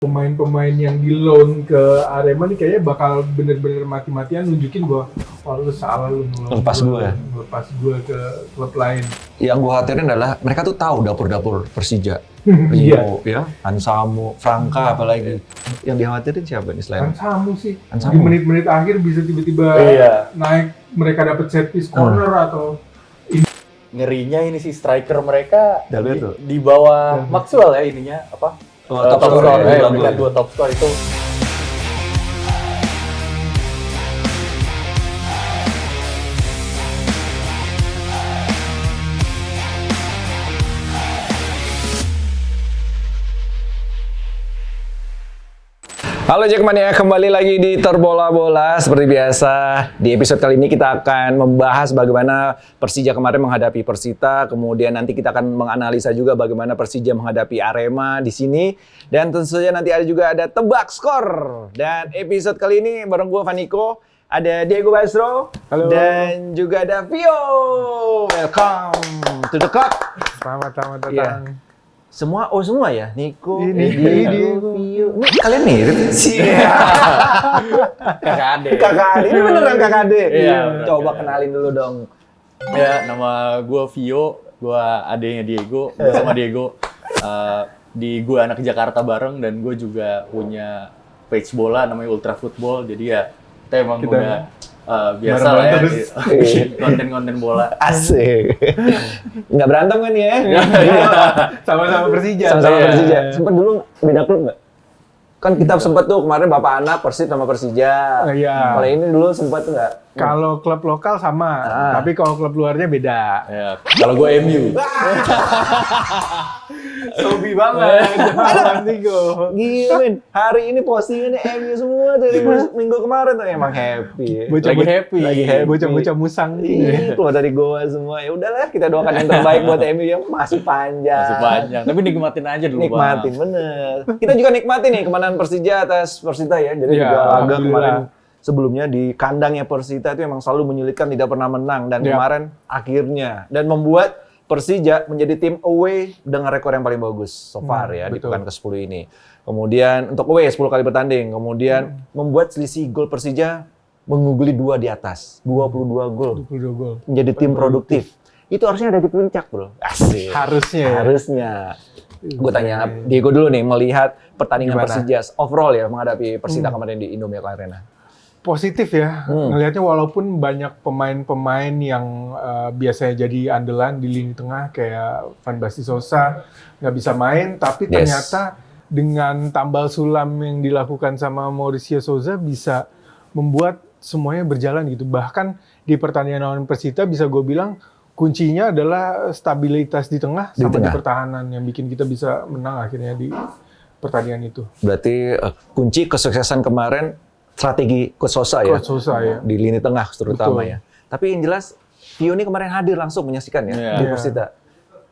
pemain-pemain yang di loan ke Arema nih kayaknya bakal bener-bener mati-matian nunjukin bahwa lu salah lu Lepas gue ke klub lain. Yang gue khatirin adalah mereka tuh tahu dapur-dapur Persija. Iya. Ya, Hansamu, Franka apalagi. Yang dikhawatirin siapa nih selain? Hansamu sih. Hansamu. Di menit-menit akhir bisa tiba-tiba naik, mereka dapat set piece corner atau ngerinya ini sih striker mereka Dalberto. di bawah Maxwell ya ininya apa? Top Top scorer score ya, mereka 2 top score itu. Halo Jackmania, kembali lagi di Terbola-Bola. Seperti biasa, di episode kali ini kita akan membahas bagaimana Persija kemarin menghadapi Persita, kemudian nanti kita akan menganalisa juga bagaimana Persija menghadapi Arema di sini, dan tentu saja nanti ada tebak skor. Dan episode kali ini bareng gue Vaniko, ada Diego Basro, dan juga ada Vio. Welcome to the cup. selamat datang. Yeah. Semua ya, Niko, Diego. Vio. Ini kalian mirip sih. Kakak ade. Ini beneran kakak ade. Iya, Coba beneran. kenalin dulu dong. Ya, nama gue Vio, gue adenya Diego, gue sama Diego. Gue anak Jakarta bareng dan gue juga punya page bola namanya Ultra Football. Jadi ya kita emang udah biasa lah ya di konten-konten bola. Asik. Nggak berantem kan ya? Sama-sama Persija. Sama-sama Iya. Persija. Sempet dulu beda klub nggak? Kan kita sempet tuh kemarin bapak anak Persib sama Persija. Iya. Kalau ini dulu sempet nggak? Kalau klub lokal sama, tapi kalau klub luarnya beda. Ya, kalau gue MU. Sobi banget. Gila men, hari ini postingannya MU semua dari minggu kemarin tuh emang happy. Lagi happy. Bocah-bocah musang. Iya, keluar dari goa semua. Ya udahlah, kita doakan yang terbaik buat MU yang masih panjang. Masih panjang, tapi nikmatin aja dulu, Nikmatin, bener. Kita juga nikmatin nih kemenangan Persija atas Persita ya. Jadi Ya, juga laga alhamdulillah. kemarin sebelumnya di kandangnya Persita itu emang selalu menyulitkan, tidak pernah menang. Dan Ya. kemarin akhirnya. Dan membuat Persija menjadi tim away dengan rekor yang paling bagus so far ya di betul. pekan ke-10 ini. Kemudian untuk away 10 kali bertanding. Kemudian membuat selisih gol Persija mengungguli 2 di atas. 22 gol. 22 gol. Menjadi tim produktif. Itu harusnya ada di puncak, Bro. Asik. Harusnya. Gue tanya Diego dulu nih, melihat pertandingan Gimana? Persija overall ya menghadapi Persita kemarin di Indomilk Arena. Positif ya, ngelihatnya walaupun banyak pemain-pemain yang biasanya jadi andalan di lini tengah kayak Van Basten Sosa nggak bisa main, tapi Yes. ternyata dengan tambal sulam yang dilakukan sama Mauricio Souza bisa membuat semuanya berjalan gitu. Bahkan di pertandingan lawan Persita bisa gue bilang kuncinya adalah stabilitas di tengah sama di pertahanan yang bikin kita bisa menang akhirnya di pertandingan itu. Berarti kunci kesuksesan kemarin strategi Coach Sosa ya, Coach Sosa ya. di lini tengah terutama Betul. ya. Tapi yang jelas Vio ini kemarin hadir langsung menyaksikan ya Iya. di Persita.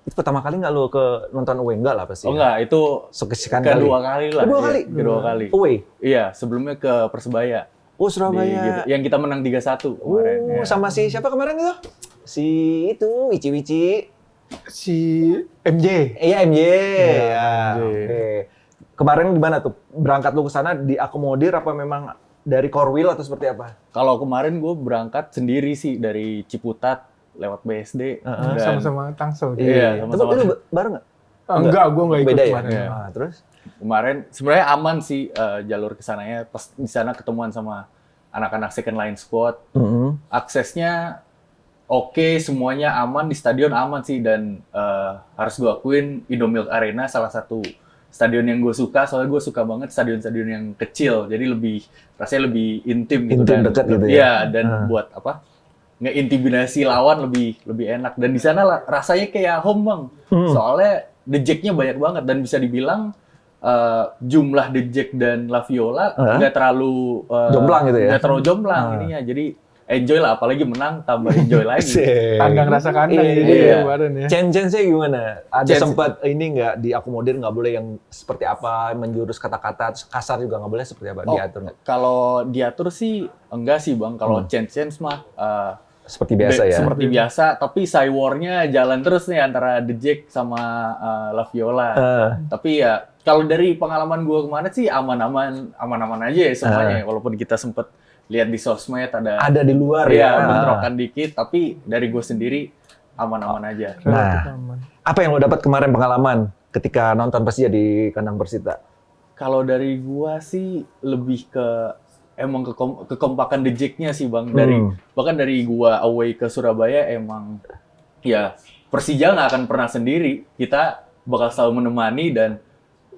Itu pertama kali nggak lo ke nonton away enggak lah pasti? Oh enggak, itu Sekian kedua kali lah. Kedua Iya, kali? Kedua kali. Away? Iya, sebelumnya ke Persebaya. Oh Surabaya. Gitu. Yang kita menang 3-1 kemarin. Oh, ya. sama si siapa kemarin itu? Si itu Wici. Si MJ. Iya MJ. Ya, MJ. oke. Kemarin gimana tuh? Berangkat lu ke sana diakomodir apa memang dari Korwil atau seperti apa? Kalau kemarin gue berangkat sendiri sih dari Ciputat lewat BSD. Dan- Sama-sama Tangsel. Iya, Tapi sama-sama. lu bareng nggak? Enggak, gue nggak ikut Beda ya? kemarin. Iya. Ah, terus? Kemarin sebenarnya aman sih jalur ke sananya. Pas di sana ketemuan sama anak-anak second line squad. Aksesnya oke, semuanya aman, di stadion aman sih, dan harus gue akuin Indomilk Arena salah satu stadion yang gue suka, soalnya gue suka banget stadion-stadion yang kecil, jadi rasanya lebih intim gitu. Intim, dan dekat gitu ya? Iya, dan buat apa, ngeintimidasi lawan lebih enak, dan di sana rasanya kayak home bang, soalnya the Jack-nya banyak banget, dan bisa dibilang jumlah the Jack dan La Viola nggak terlalu Jomplang gitu ya? nggak terlalu jomplang ininya, jadi enjoy lah, apalagi menang tambah enjoy lagi. Kandang rasa kandang Iya. jadi kemarin ya. Chance-nya gimana? Ada Chance- sempat ini nggak diakomodir, nggak boleh yang seperti apa, menjurus kata-kata, terus kasar juga nggak boleh, seperti apa? Oh, Diatur nggak? Kalau diatur sih enggak sih bang. Kalau chance mah Seperti biasa ya. Seperti biasa, tapi Cywar-nya jalan terus nih antara The Jack sama Laviola. Tapi ya kalau dari pengalaman gue kemarin sih aman-aman aja ya semuanya. Walaupun kita sempet lihat di sosmed ada di luar ya bentrokan dikit, tapi dari gue sendiri aman-aman aja. Relatif Nah, aman. apa yang lo dapat kemarin pengalaman ketika nonton Persija di kandang Persita? Kalau dari gue sih lebih ke emang kekompakan The Jack-nya sih Bang. Bahkan dari gue away ke Surabaya emang ya Persija nggak akan pernah sendiri. Kita bakal selalu menemani dan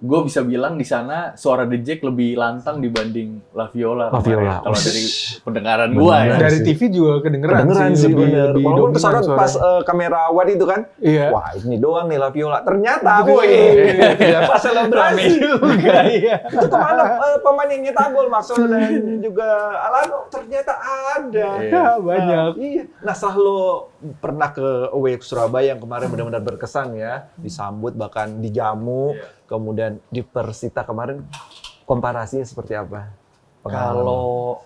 gue bisa bilang di sana suara The Jack lebih lantang dibanding Laviola. Kalau dari pendengaran gue ya. Dari TV juga kedengeran sih, bener. lebih Walaupun dominan kesana pas suaranya. kamera WAD itu kan, Iya. wah ini doang nih Laviola. Ternyata, Iya. pas selebrasi juga, iya. itu kemana pemain yang nyetak gol Maxwell dan juga Alano ternyata ada. Iya, banyak. Iya. Nah setelah lo pernah ke away ke Surabaya yang kemarin benar-benar berkesan ya, disambut bahkan dijamu, kemudian di Persita kemarin komparasinya seperti apa? Kalau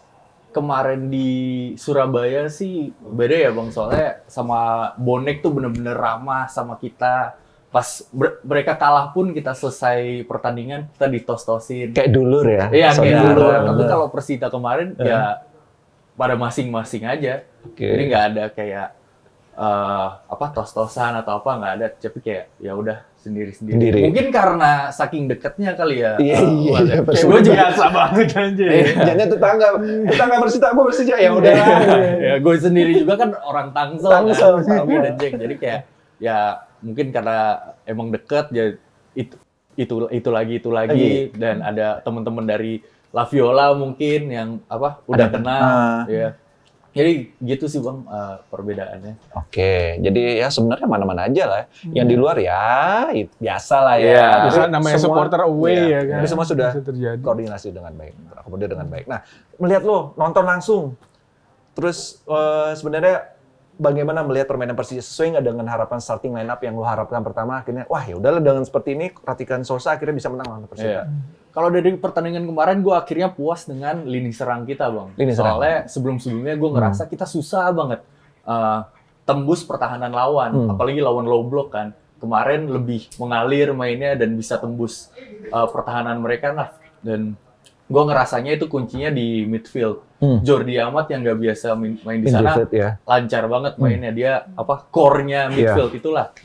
kemarin di Surabaya sih beda ya Bang, soalnya sama Bonek tuh bener-bener ramah sama kita. Pas mereka kalah pun kita selesai pertandingan, kita ditos-tosin. Kayak dulur ya? Iya, kayak Saudara. dulu. Tapi kalau Persita kemarin ya pada masing-masing aja. Oke. Jadi nggak ada kayak tos-tosan atau apa, nggak ada. Tapi kayak ya udah sendiri-sendiri. Sendiri. Mungkin karena saking deketnya kali ya. Iya. Kayak gue juga Biasa banget aja. Jadinya tetangga Persita, gue Persija ya udah. ya gue sendiri juga kan orang Tangsel Tangsel, kan, sama. dan Jack. Jadi kayak ya mungkin karena emang deket ya itu lagi dan ada teman-teman dari Laviola mungkin yang udah kenal ya. Jadi gitu sih Bang perbedaannya. Oke, jadi ya sebenarnya mana-mana aja lah. Yang di luar ya biasa lah ya. Iya. Bisa Tapi namanya semua- supporter away iya. ya kan. Tapi semua sudah Bisa terjadi. koordinasi dengan baik, terakomodir dengan baik. Nah, melihat lo nonton langsung, terus sebenarnya bagaimana melihat permainan Persija sesuai nggak dengan harapan starting line up yang lo harapkan pertama? Akhirnya, wah ya udahlah dengan seperti ini, Ratikan Sosa akhirnya bisa menang lawan Persija. Iya. Kalau dari pertandingan kemarin gue akhirnya puas dengan lini serang kita Bang. Lini serang. Soalnya sebelum-sebelumnya gue ngerasa kita susah banget tembus pertahanan lawan, apalagi lawan low block kan. Kemarin lebih mengalir mainnya dan bisa tembus pertahanan mereka lah. Dan gue ngerasanya itu kuncinya di midfield. Jordi Amat yang nggak biasa main di sana Midfield, ya. lancar banget mainnya. Dia core-nya midfield itulah.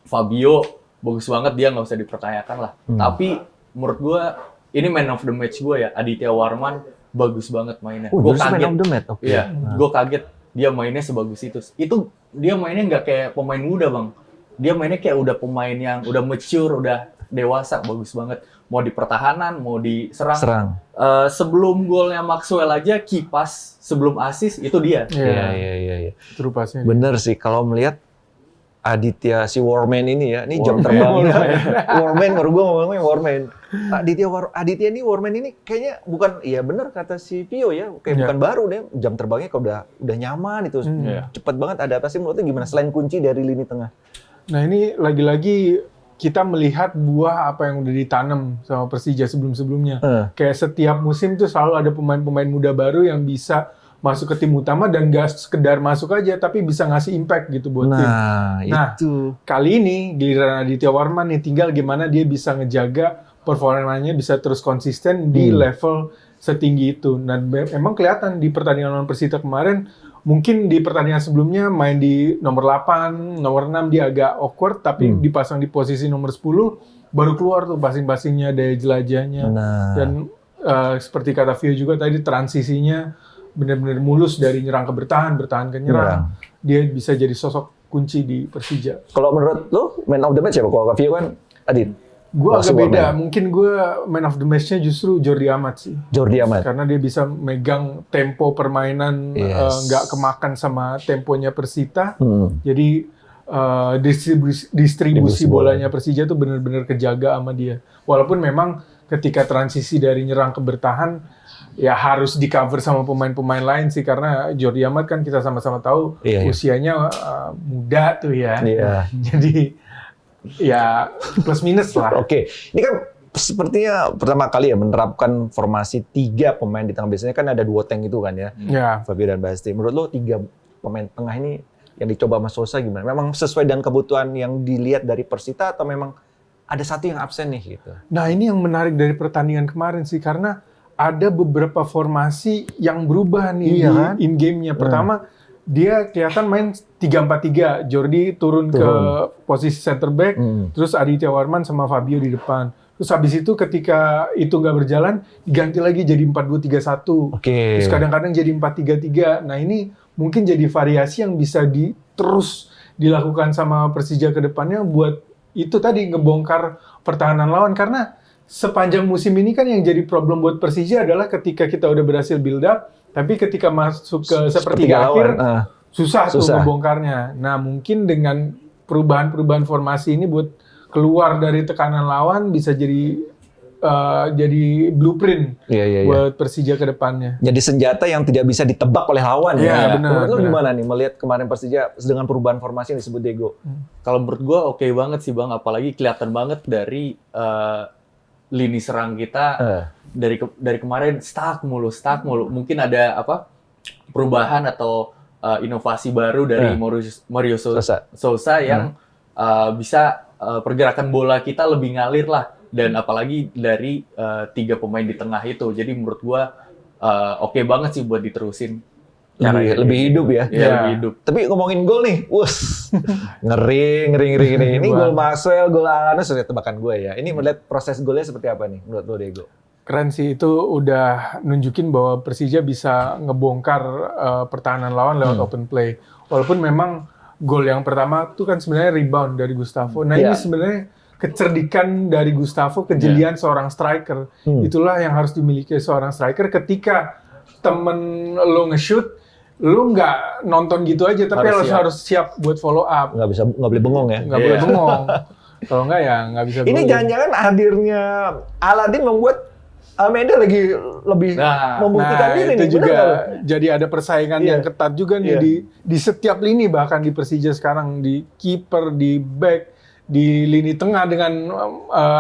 Fabio bagus banget, dia nggak usah dipertanyakan lah. Tapi menurut gue ini man of the match gue ya, Aditya Warman bagus banget mainnya. Gue Terus kaget. man of the match, oke. Iya, gue kaget dia mainnya sebagus itu. Itu dia mainnya nggak kayak pemain muda Bang. Dia mainnya kayak udah pemain yang udah mature, udah dewasa, bagus banget. Mau di pertahanan, mau di serang. Sebelum golnya Maxwell aja kipas, sebelum assist itu dia. Iya. True pass-nya. Bener sih, kalau melihat Aditya si Warman ini ya, ini jam terbangnya. Warman, baru gue ngomongnya Warman. Aditya ini Warman ini kayaknya bukan, iya bener kata si Pio ya, kayak bukan baru deh. Jam terbangnya kalau udah nyaman itu, cepet banget adaptasi. Menurut lu gimana selain kunci dari lini tengah? Nah ini lagi-lagi kita melihat buah apa yang udah ditanam sama Persija sebelum-sebelumnya. Kayak setiap musim tuh selalu ada pemain-pemain muda baru yang bisa masuk ke tim utama dan gak sekedar masuk aja, tapi bisa ngasih impact gitu buat tim. Nah, itu. Kali ini giliran Aditya Warman nih, tinggal gimana dia bisa ngejaga performanya bisa terus konsisten di level setinggi itu. Dan emang kelihatan di pertandingan lawan Persita kemarin, mungkin di pertandingan sebelumnya main di nomor 8, nomor 6 dia agak awkward, tapi dipasang di posisi nomor 10, baru keluar tuh passing-passingnya, daya jelajahnya. Dan seperti kata Vio juga tadi, transisinya benar-benar mulus dari nyerang ke bertahan ke nyerang. Dia bisa jadi sosok kunci di Persija. Kalau menurut lo, man of the match ya? Kalau Vio kan Adit? Gue agak beda. Mungkin gue man of the match-nya justru Jordi Amat sih. Jordi Amat. Karena dia bisa megang tempo permainan, nggak kemakan sama temponya Persita. Jadi distribusi bolanya Persija tuh benar-benar kejaga sama dia. Walaupun memang ketika transisi dari nyerang ke bertahan, ya harus di cover sama pemain-pemain lain sih, karena Jordi Amat kan kita sama-sama tahu usianya muda tuh ya. Jadi ya plus minus lah. Oke, ini kan sepertinya pertama kali ya menerapkan formasi 3 pemain di tengah. Biasanya kan ada 2 tank itu kan ya. Fabio dan Basti. Menurut lo 3 pemain tengah ini yang dicoba Mas Sousa gimana? Memang sesuai dengan kebutuhan yang dilihat dari Persita atau memang ada satu yang absen nih gitu? Nah ini yang menarik dari pertandingan kemarin sih, karena ada beberapa formasi yang berubah nih Iya di kan? in-game-nya. Pertama, dia kelihatan main 3-4-3. Jordi turun ke posisi center back, terus Aditya Warman sama Fabio di depan. Terus habis itu ketika itu nggak berjalan, diganti lagi jadi 4-2-3-1. Oke. Terus kadang-kadang jadi 4-3-3. Nah ini mungkin jadi variasi yang bisa terus dilakukan sama Persija ke depannya buat itu tadi ngebongkar pertahanan lawan. Karena sepanjang musim ini kan yang jadi problem buat Persija adalah ketika kita udah berhasil build up, tapi ketika masuk ke sepertiga akhir, susah tuh ngebongkarnya. Nah mungkin dengan perubahan-perubahan formasi ini buat keluar dari tekanan lawan bisa jadi blueprint buat Persija ke depannya. Jadi senjata yang tidak bisa ditebak oleh lawan. Iya, benar. Menurut lu gimana nih melihat kemarin Persija dengan perubahan formasi yang disebut Dego? Kalau menurut gue oke banget sih Bang, apalagi kelihatan banget dari lini serang kita dari kemarin stuck mulu. Mungkin ada perubahan atau inovasi baru dari Mario Sousa yang bisa pergerakan bola kita lebih ngalir lah. Dan apalagi dari 3 pemain di tengah itu. Jadi menurut gua oke banget sih buat diterusin. Lebih hidup ya? Iya, lebih hidup. Tapi ngomongin gol nih, ngeri. Ini gol Maxwell, gol Alana sudah tebakan gue ya. Ini melihat proses golnya seperti apa nih menurut lo Diego? Keren sih, itu udah nunjukin bahwa Persija bisa ngebongkar pertahanan lawan lewat open play. Walaupun memang gol yang pertama itu kan sebenarnya rebound dari Gustavo. Nah ini sebenarnya kecerdikan dari Gustavo, kejelian seorang striker. Itulah yang harus dimiliki seorang striker ketika temen lo nge-shoot, lo nggak nonton gitu aja, tapi harus siap buat follow up. Nggak boleh bengong ya? Nggak boleh bengong. Kalau nggak ya nggak bisa. Ini jangan-jangan hadirnya Aladin membuat Almeida lagi lebih membuktikan diri nih. Itu juga jadi ada persaingan yang ketat juga nih di setiap lini, bahkan di Persija sekarang, di kiper, di back, di lini tengah dengan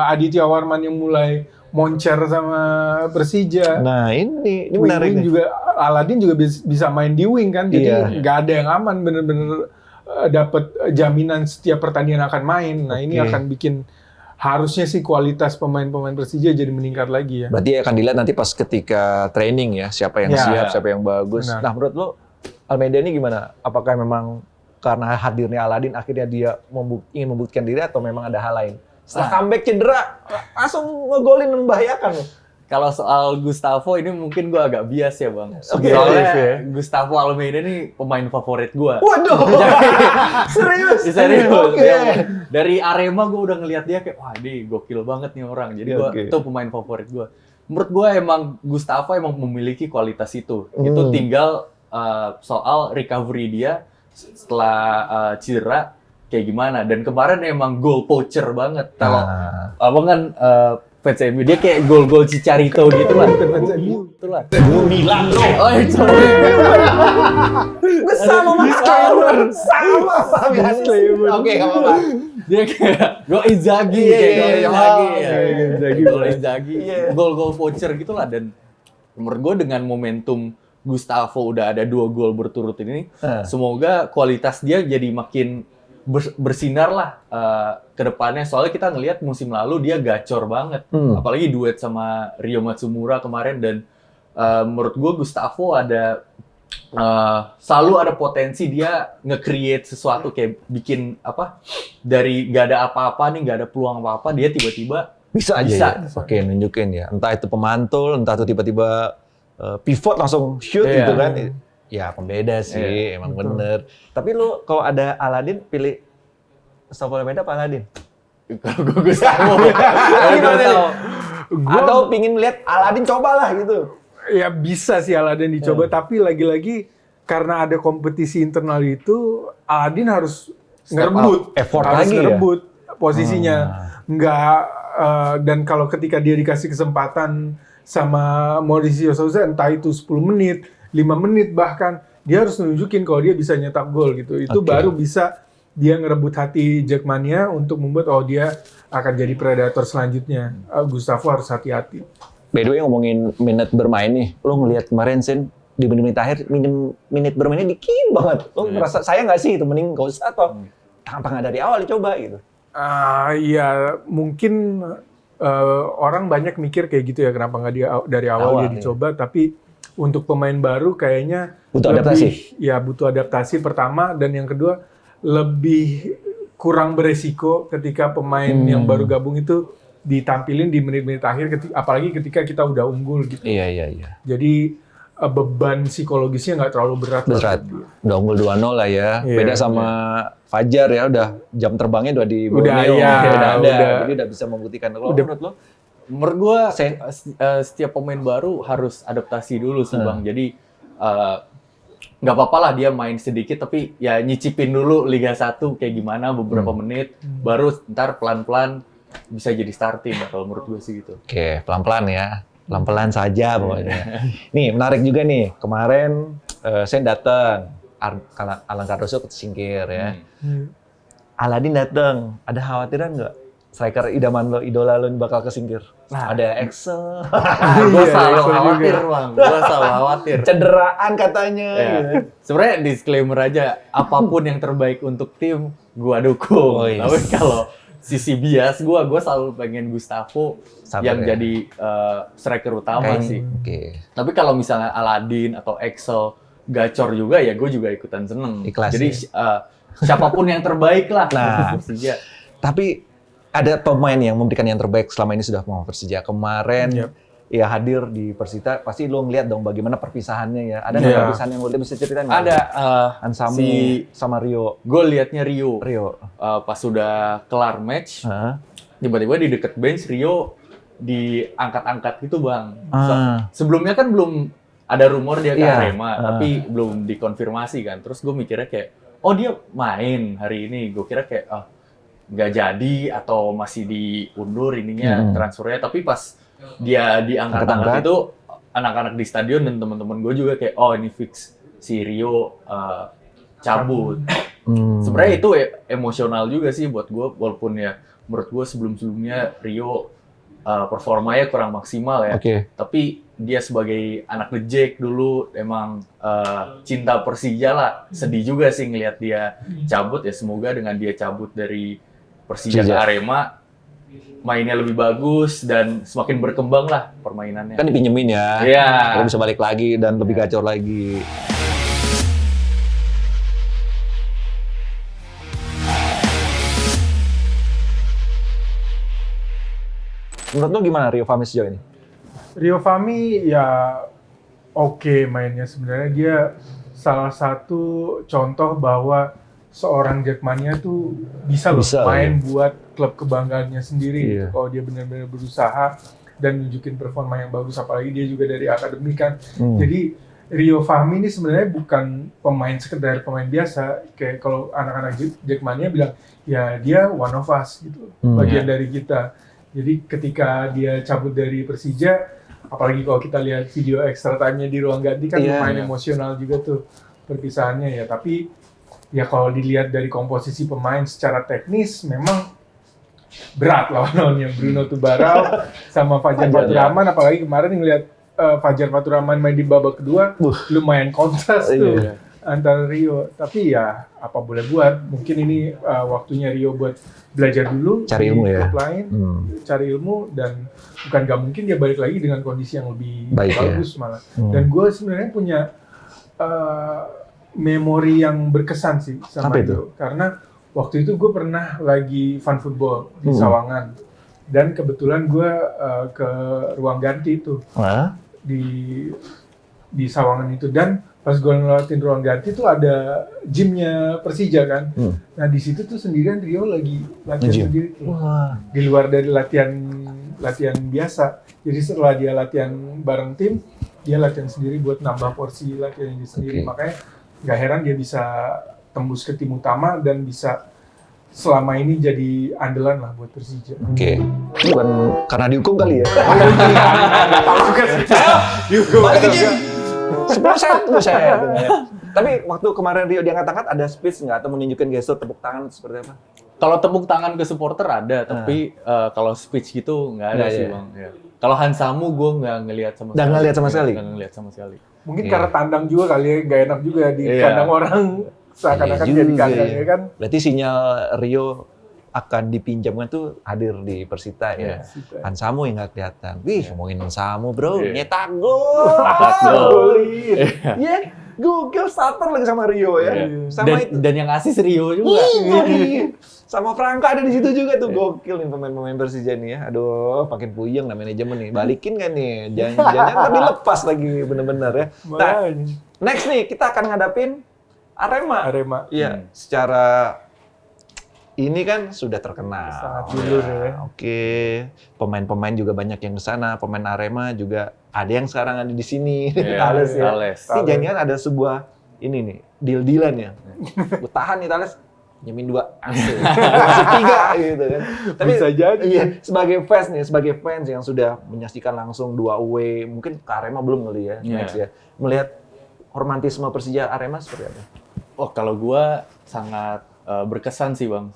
Aditya Warman yang mulai moncer sama Persija. Nah ini menarik nih. Juga Aladin juga bisa main di wing kan, jadi nggak ada yang aman, bener-bener dapat jaminan setiap pertandingan akan main. Nah ini akan bikin harusnya sih kualitas pemain-pemain Persija jadi meningkat lagi ya. Berarti akan dilihat nanti pas ketika training ya, siapa yang siap, siapa yang bagus. Benar. Nah menurut lo Almeida ini gimana? Apakah memang karena hadirnya Aladin akhirnya dia ingin membuktikan diri atau memang ada hal lain? Setelah comeback cedera, langsung ngegolin membahayakan loh. Kalau soal Gustavo ini mungkin gue agak bias ya Bang. Oke. Soalnya Gustavo Almeida ini pemain favorit gue. Waduh, serius? Okay. Dari Arema gue udah ngelihat dia kayak, wah ini gokil banget nih orang. Jadi itu pemain favorit gue. Menurut gue emang Gustavo emang memiliki kualitas itu. Itu tinggal soal recovery dia setelah cedera kayak gimana. Dan kemarin emang goal poacher banget. Kalau abang kan fans MU, dia kayak gol-gol Cicarito gitu lah. Itulah. Milan bro. Oh itu. Gue sama Mas Kleber. Sama Mas Kleber. Oke, nggak apa-apa. Dia kayak gol Inzaghi, gol Inzaghi, gol-gol poacher gitulah. Dan menurut gue dengan momentum Gustavo udah ada 2 gol berturut ini, semoga kualitas dia jadi makin bersinar lah ke depannya. Soalnya kita ngelihat musim lalu dia gacor banget, apalagi duet sama Ryo Matsumura kemarin. Dan menurut gue Gustavo selalu ada potensi dia nge-create sesuatu, kayak bikin dari gak ada apa-apa nih, gak ada peluang apa-apa, dia tiba-tiba bisa aja. Oke, nunjukin ya. Entah itu pemantul, entah itu tiba-tiba pivot langsung shoot gitu kan. Ya pembeda sih, emang bener. Tapi lu kalau ada Aladin, pilih Gustavo Almeida apa Aladin? Kalau gue Gustavo. Atau pingin lihat Aladin cobalah gitu. Ya bisa sih Aladin dicoba, tapi lagi-lagi karena ada kompetisi internal itu, Aladin harus ngerebut. Effort harus lagi ngerebut posisinya. Nggak, dan kalau ketika dia dikasih kesempatan sama Mauricio Sousa, entah itu 10 menit, 5 menit bahkan, dia harus nunjukin kalau dia bisa nyetak gol gitu. Itu baru bisa dia ngerebut hati Jackmania untuk membuat dia akan jadi predator selanjutnya. Gustavo harus hati-hati. By the way, ngomongin minute bermain nih, lo ngelihat kemarin Sen, di menit-menit akhir menit bermainnya dikit banget. Lo merasa saya nggak sih itu mending nggak usah atau tanpa dari awal dicoba gitu. Iya, mungkin orang banyak mikir kayak gitu ya, kenapa nggak dari awal dia dicoba, tapi untuk pemain baru kayaknya butuh lebih, adaptasi. Ya butuh adaptasi pertama, dan yang kedua lebih kurang beresiko ketika pemain yang baru gabung itu ditampilin di menit-menit akhir, apalagi ketika kita udah unggul gitu. Iya. Jadi beban psikologisnya nggak terlalu berat. Udah unggul 2-0 lah ya. Iya, Beda sama Fajar ya, udah jam terbangnya udah di Udah, Borneo. iya, Udah. udah. Jadi udah bisa membuktikan. Kalau Udah. menurut lo? Menurut gue setiap pemain baru harus adaptasi dulu sih Bang. Jadi nggak apa-apa lah dia main sedikit, tapi ya nyicipin dulu Liga 1 kayak gimana beberapa menit, baru ntar pelan-pelan bisa jadi starting kalau menurut gue sih gitu. Oke, pelan-pelan ya. Pelan-pelan saja pokoknya. Nih, menarik juga nih. Kemarin saya datang, Alan Cardoso kesingkir ya. Aladin datang. Ada khawatiran nggak? Striker idola lo bakal kesingkir. Ada Excel. Gue selalu khawatir Bang. Gue selalu khawatir. Cederaan katanya. Ya. Sebenarnya disclaimer aja, apapun yang terbaik untuk tim, gue dukung. Oh, yes. Tapi kalau sisi bias gue selalu pengen Gustavo yang jadi striker utama sih. Oke. Tapi kalau misalnya Aladin atau Excel gacor juga ya gue juga ikutan seneng. Ikhlas, jadi siapapun yang terbaik lah Nah, untuk Persija. tapi ada pemain yang memberikan yang terbaik selama ini sudah mau Persija. Kemarin ya hadir di Persita, pasti lo ngeliat dong bagaimana perpisahannya ya. Ada nggak perpisahan yang lo bisa ceritain? Ada Ansamu sama Rio. Gue liatnya Rio. Pas sudah kelar match, tiba-tiba di deket bench Rio diangkat-angkat gitu Bang. Sebelumnya kan belum ada rumor dia ke Arema, tapi belum dikonfirmasi kan. Terus gue mikirnya kayak, oh dia main hari ini. Gue kira kayak, nggak jadi atau masih diundur ininya transfernya. Tapi pas dia diangkat-angkat itu, anak-anak di stadion dan teman-teman gue juga kayak, oh ini fix si Rio cabut. Sebenarnya itu emosional juga sih buat gue, walaupun ya menurut gue sebelum-sebelumnya Rio performanya kurang maksimal ya. Tapi dia sebagai anak The Jack dulu emang cinta Persija lah. Sedih juga sih ngelihat dia cabut ya. Semoga dengan dia cabut dari Persija ke Arema, mainnya lebih bagus dan semakin berkembang lah permainannya. Kan dipinjemin ya. Iya. Kalau bisa balik lagi dan lebih gacor lagi. Menurut lo gimana Rio Fahmi sejauh ini? Rio Fahmi ya oke mainnya, sebenarnya dia salah satu contoh bahwa seorang Jackmania tuh bisa main buat klub kebanggaannya sendiri gitu. Kalau dia benar-benar berusaha dan nunjukin performa yang bagus, apalagi dia juga dari akademi kan. Jadi Rio Fahmi ini sebenarnya bukan sekedar pemain biasa. Kayak kalau anak-anak Jackmania bilang ya dia one of us gitu, bagian dari kita. Jadi ketika dia cabut dari Persija, apalagi kalau kita lihat video extra time-nya di ruang ganti kan lumayan emosional juga tuh perpisahannya ya. Tapi ya kalau dilihat dari komposisi pemain secara teknis memang berat lawan-lawannya. Bruno Tubarao sama Fajar Faturrahman, apalagi kemarin ngelihat Fajar Faturrahman main di babak kedua, lumayan kontras tuh antara Rio. Tapi ya apa boleh buat, mungkin ini waktunya Rio buat belajar dulu, cari ilmu ya, lain, cari ilmu, dan bukan gak mungkin dia balik lagi dengan kondisi yang lebih bagus malah. Dan gue sebenarnya punya memori yang berkesan sih sama Rio, karena waktu itu gue pernah lagi fun football di Sawangan, dan kebetulan gue ke ruang ganti itu di Sawangan itu, dan pas gue ngelewatin ruang ganti tuh ada gymnya Persija kan. Nah di situ tuh sendirian Rio lagi latihan sendiri tuh. Di luar dari latihan biasa. Jadi setelah dia latihan bareng tim, dia latihan sendiri buat nambah porsi latihannya sendiri. Makanya nggak heran dia bisa tembus ke tim utama dan bisa selama ini jadi andalan lah buat Persija. Bukan karena dihukum kali ya? Tahu juga sih. Dihukum. Buset. Tapi waktu kemarin Rio diangkat-angkat ada speech nggak atau menunjukkan gestur tepuk tangan seperti apa? Kalau tepuk tangan ke supporter ada, tapi kalau speech gitu nggak ada Nggak, sih ya. Bang. Ya. Kalau Hansamu gue nggak ngelihat sama Nggak sekali. ngelihat sama sekali? Nggak ngelihat sama sekali. Mungkin Iya. karena tandang juga kali ya, nggak enak juga di Iya. kandang orang. Seakan-akan Iya jadi juga, kandang ya. ya kan. Berarti sinyal Rio akan dipinjamkan tuh hadir di Persita ya. Persita. Hansamu yang nggak kelihatan. Wih, ngomongin Hansamu bro, Iya. nyetak gol. Nyetak gol. Golin. Iya, gokil starter lagi sama Rio ya. Iya. Sama Dan yang ngasih Rio juga. Iya. Sama Franka ada di situ juga tuh, gokil nih pemain-pemain Persija nih ya. Aduh, makin puyeng lah manajemen nih. Balikin kan nih, jangan ntar dilepas lagi bener-bener ya. Nah, Makanya. next nih kita akan ngadapin Arema. Arema. Iya, secara ini kan sudah terkenal. Sangat dulur ya. Oke, pemain-pemain juga banyak yang ke sana. Pemain Arema juga ada yang sekarang ada di sini. Iya, Thales ya. Thales. Ini jangan ada sebuah ini nih, deal-dealan ya. Gue tahan nih Thales, nyemin 2, masih 3 gitu kan. Tapi Bisa jadi. Iya, sebagai fans yang sudah menyaksikan langsung 2 away, mungkin ke Arema belum kali ya, Iya. next ya. Melihat romantisme Persija Arema seperti apa? Oh, kalau gua sangat berkesan sih Bang,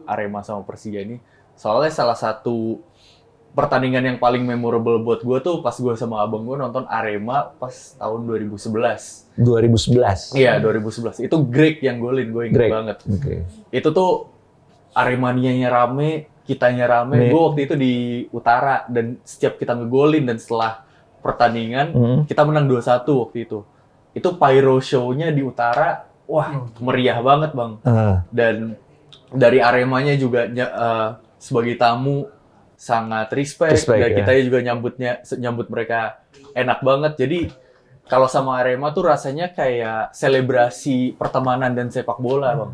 Arema sama Persija ini. Soalnya salah satu pertandingan yang paling memorable buat gua tuh pas gua sama abang gua nonton Arema pas tahun 2011. 2011. Iya, 2011. Itu Greg yang golin, gue inget Greg. banget. Oke. Itu tuh Aremanianya rame, kitanya rame. Nih. Gue waktu itu di utara dan setiap kita ngegolin dan setelah pertandingan kita menang 2-1 waktu itu. Itu pyro show-nya di utara, wah meriah banget Bang. Dan dari Aremanya juga sebagai tamu sangat respect dan ya. kita juga nyambut mereka enak banget. Jadi kalau sama Arema tuh rasanya kayak selebrasi pertemanan dan sepak bola, Bang.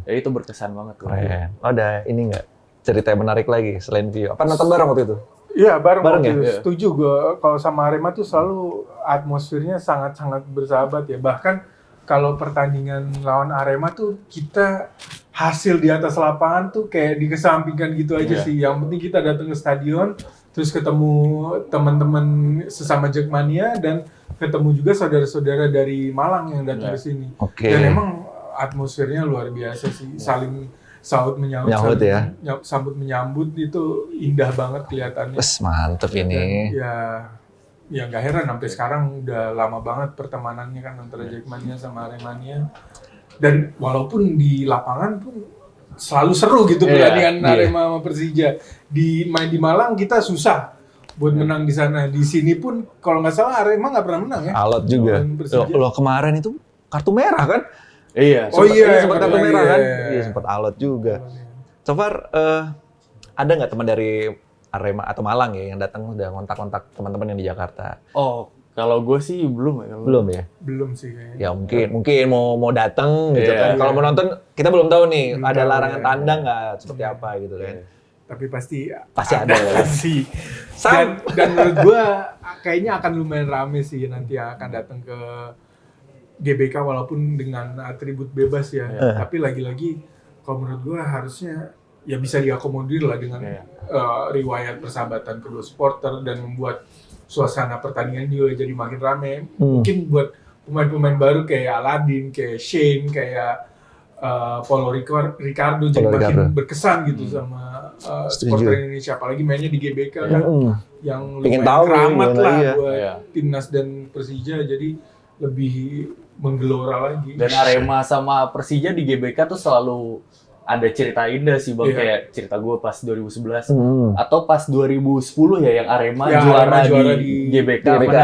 Ya itu berkesan banget. Keren. Oh, ada ini nggak cerita yang menarik lagi selain Vio? Apa nonton bareng waktu itu? Iya, bareng Bareng waktu ya? itu. Iya. Setuju gue. Kalau sama Arema tuh selalu atmosfernya sangat-sangat bersahabat ya. Bahkan kalau pertandingan lawan Arema tuh kita hasil di atas lapangan tuh kayak dikesampingkan gitu aja Iya. sih. Yang penting kita datang ke stadion, terus ketemu teman-teman sesama Jackmania dan ketemu juga saudara-saudara dari Malang yang datang Iya. ke sini. Oke. Dan emang atmosfernya luar biasa sih. Saling sambut menyambut, Menyambut ya. sambut menyambut itu indah banget kelihatannya. Wes mantep ini. Ya nggak heran sampai sekarang udah lama banget pertemanannya kan antara Jackmania sama Aremania. Dan walaupun di lapangan pun selalu seru gitu pertandingan iya. Arema sama Persija. Main di Malang kita susah buat menang di sana. Di sini pun kalau nggak salah Arema nggak pernah menang ya. Alot juga. Lawan Persija. Loh, kemarin itu kartu merah kan? Iya. Oh iya, sempat kartu iya, merah kan? iya. Iya, sempat alot juga. So far, ada nggak teman dari Arema atau Malang ya yang datang udah kontak-kontak teman-teman yang di Jakarta? Oh, kalau gue sih belum ya. Belum ya? Belum sih kayaknya. Ya mungkin mau datang gitu Iya. kan. Kalau mau nonton kita belum tahu nih Belum ada tahu, larangan ya. tandang nggak seperti apa gitu kan. Tapi pasti Pasti ada. sih. Sam. Dan menurut gua kayaknya akan lumayan rame sih nanti yang akan datang ke GBK walaupun dengan atribut bebas ya. Tapi lagi-lagi kalau menurut gua harusnya ya bisa diakomodir lah dengan riwayat persahabatan kedua supporter dan membuat suasana pertandingan juga jadi makin rame. Mungkin buat pemain-pemain baru kayak Aladin, kayak Shane, kayak Paulo Ricardo jadi Paulo makin Ricardo. berkesan gitu sama supporter Indonesia. Apalagi mainnya di GBK kan yang Pengen lumayan tahu keramat gimana, lah iya. buat Iya. timnas dan Persija. Jadi lebih menggelora lagi. Dan Arema sama Persija di GBK tuh selalu ada cerita indah sih Bang. Iya. Kayak cerita gue pas 2011. Atau pas 2010 ya yang Arema Ya, juara, Arema juara di di GBK. GBK.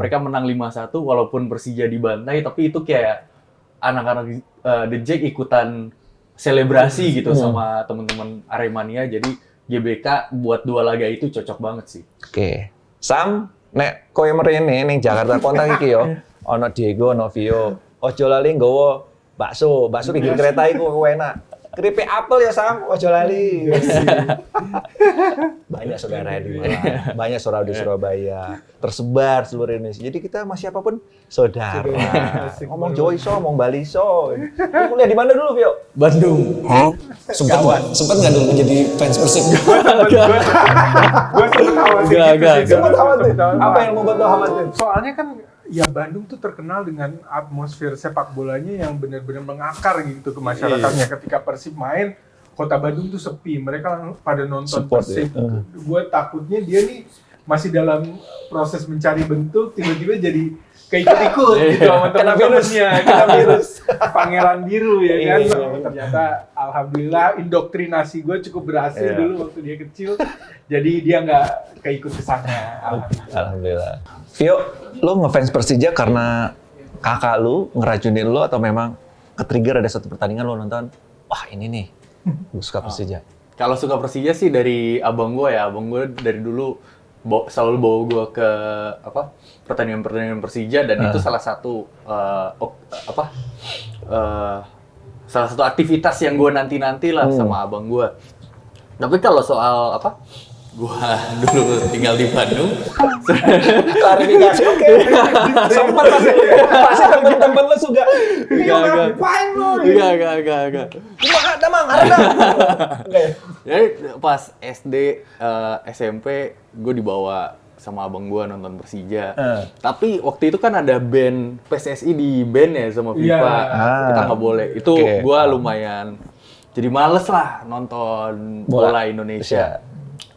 Mereka menang 5-1 walaupun Persija dibantai. Tapi itu kayak anak-anak The Jack ikutan selebrasi gitu sama teman-teman Aremania. Jadi GBK buat 2 laga itu cocok banget sih. Oke. Sam, nek kowe mrene ning Jakarta kontak iki yo. Ono Diego, ono Vio. Ojo lali nggawa bakso pinggir kereta iku enak. Keripik apel ya Sam, ojo lali. Banyak saudara di Malang, banyak saudara di Surabaya, tersebar seluruh Indonesia. Jadi kita sama siapapun saudara. Asik Ngomong banget. Jawa iso, ngomong Bali iso. Lu kuliah di mana dulu, Vio? Bandung. Sempet nggak dulu menjadi fans Persib? Gue sempet khawatir Enggak, gitu sih. Sempet khawatir. Sempet Apa yang membuat lo khawatir? Soalnya kan ya Bandung tuh terkenal dengan atmosfer sepak bolanya yang benar-benar mengakar gitu ke masyarakatnya. Ketika Persib main, Kota Bandung tuh sepi, mereka pada nonton Support Persib. ya. Gue takutnya dia nih masih dalam proses mencari bentuk, tiba-tiba jadi keikut-ikut gitu sama teman-temannya, kena virus Pangeran Biru ya kan. Ternyata alhamdulillah indoktrinasi gue cukup berhasil dulu waktu dia kecil, jadi dia nggak keikut ke sana. Alhamdulillah. Vio, lo ngefans Persija karena kakak lu ngeracunin lo atau memang ke-trigger ada satu pertandingan lo nonton, wah ini nih, gue suka Persija. Kalau suka Persija sih dari abang gue ya. Abang gue dari dulu selalu bawa gue ke pertandingan-pertandingan Persija dan itu salah satu salah satu aktivitas yang gue nanti-nanti lah sama abang gue. Tapi kalau soal gue dulu tinggal di Bandung. Klarifikasi, oke. Sempat pasti teman-teman lo juga. Ngapain lo? Enggak. Cuma damang, ada. Jadi pas SD, SMP, gue dibawa sama abang gue nonton Persija. Tapi waktu itu kan ada band PSSI di band ya sama FIFA. Kita nggak boleh. Itu gue lumayan jadi males lah nonton bola Indonesia.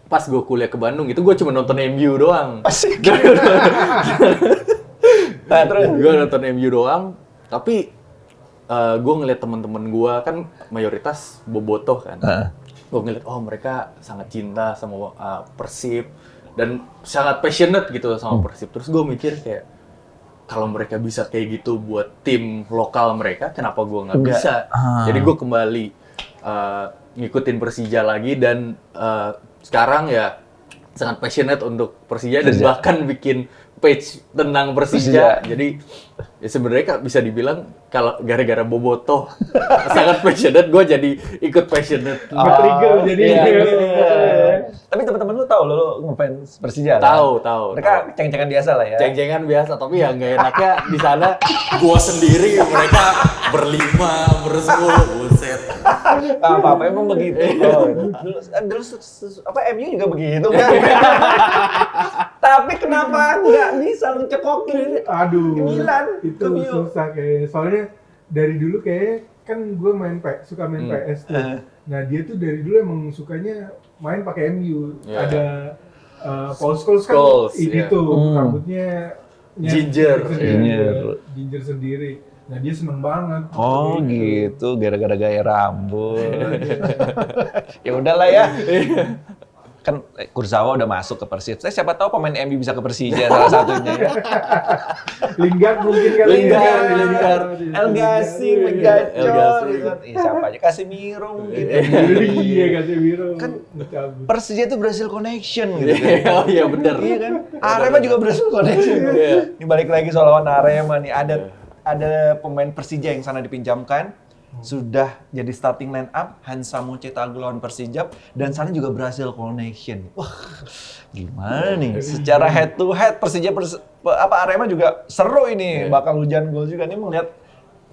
Pas gue kuliah ke Bandung itu gue cuma nonton MU doang. Asik. Nah, terus gue nonton MU doang. Tapi gue ngeliat teman-teman gue kan mayoritas bobotoh kan. Gue ngeliat mereka sangat cinta sama Persib dan sangat passionate gitu sama Persib. Terus gue mikir kayak kalau mereka bisa kayak gitu buat tim lokal mereka, kenapa gue nggak bisa? Jadi gue kembali ngikutin Persija lagi dan sekarang ya sangat passionate untuk Persija dan bahkan bikin page tentang Persija. Jadi ya sebenarnya bisa dibilang kalau gara-gara bobotoh sangat passionate, gue jadi ikut passionate. Trigger jadi. Tapi teman-teman lu tahu lo ngefans Persija? Tahu. Mereka ceng-cengan biasa lah ya. Ceng-cengan biasa, tapi ya nggak enaknya di sana gue sendiri, mereka berlima, bersepuluh, buset. Apa emang begitu. Dulu MU juga begitu kan. Tapi kenapa nggak bisa lu cekokin? Aduh, Milan, itu ke Mio. susah kayak. Soalnya dari dulu kayak kan gue suka main PS tuh. Nah dia tuh dari dulu emang sukanya main pakai MU. Ada Paul Scholes kan ini tuh rambutnya Ginger sendiri. Nah dia seneng banget. Oh gitu, gara-gara gaya rambut. Ya udahlah ya. Kan Kurzawa udah masuk ke Persib. Siapa tahu pemain MU bisa ke Persija salah satunya ya. Lingard mungkin kali. Lingard. El Gassi, Megacor. Siapa aja Casemiro mungkin. Iya Casemiro. Kan Persija itu Brazil connection gitu. Oh iya benar. Iya kan. Arema juga Brazil connection. Ini balik lagi soal lawan Arema nih. Ada pemain Persija yang sana dipinjamkan. Sudah jadi starting line up, Hansa Monceta lawan Persijap, dan sana juga Brazil connection. Wah, gimana nih? Secara head to head Persija Arema juga seru ini, bakal hujan gol juga nih melihat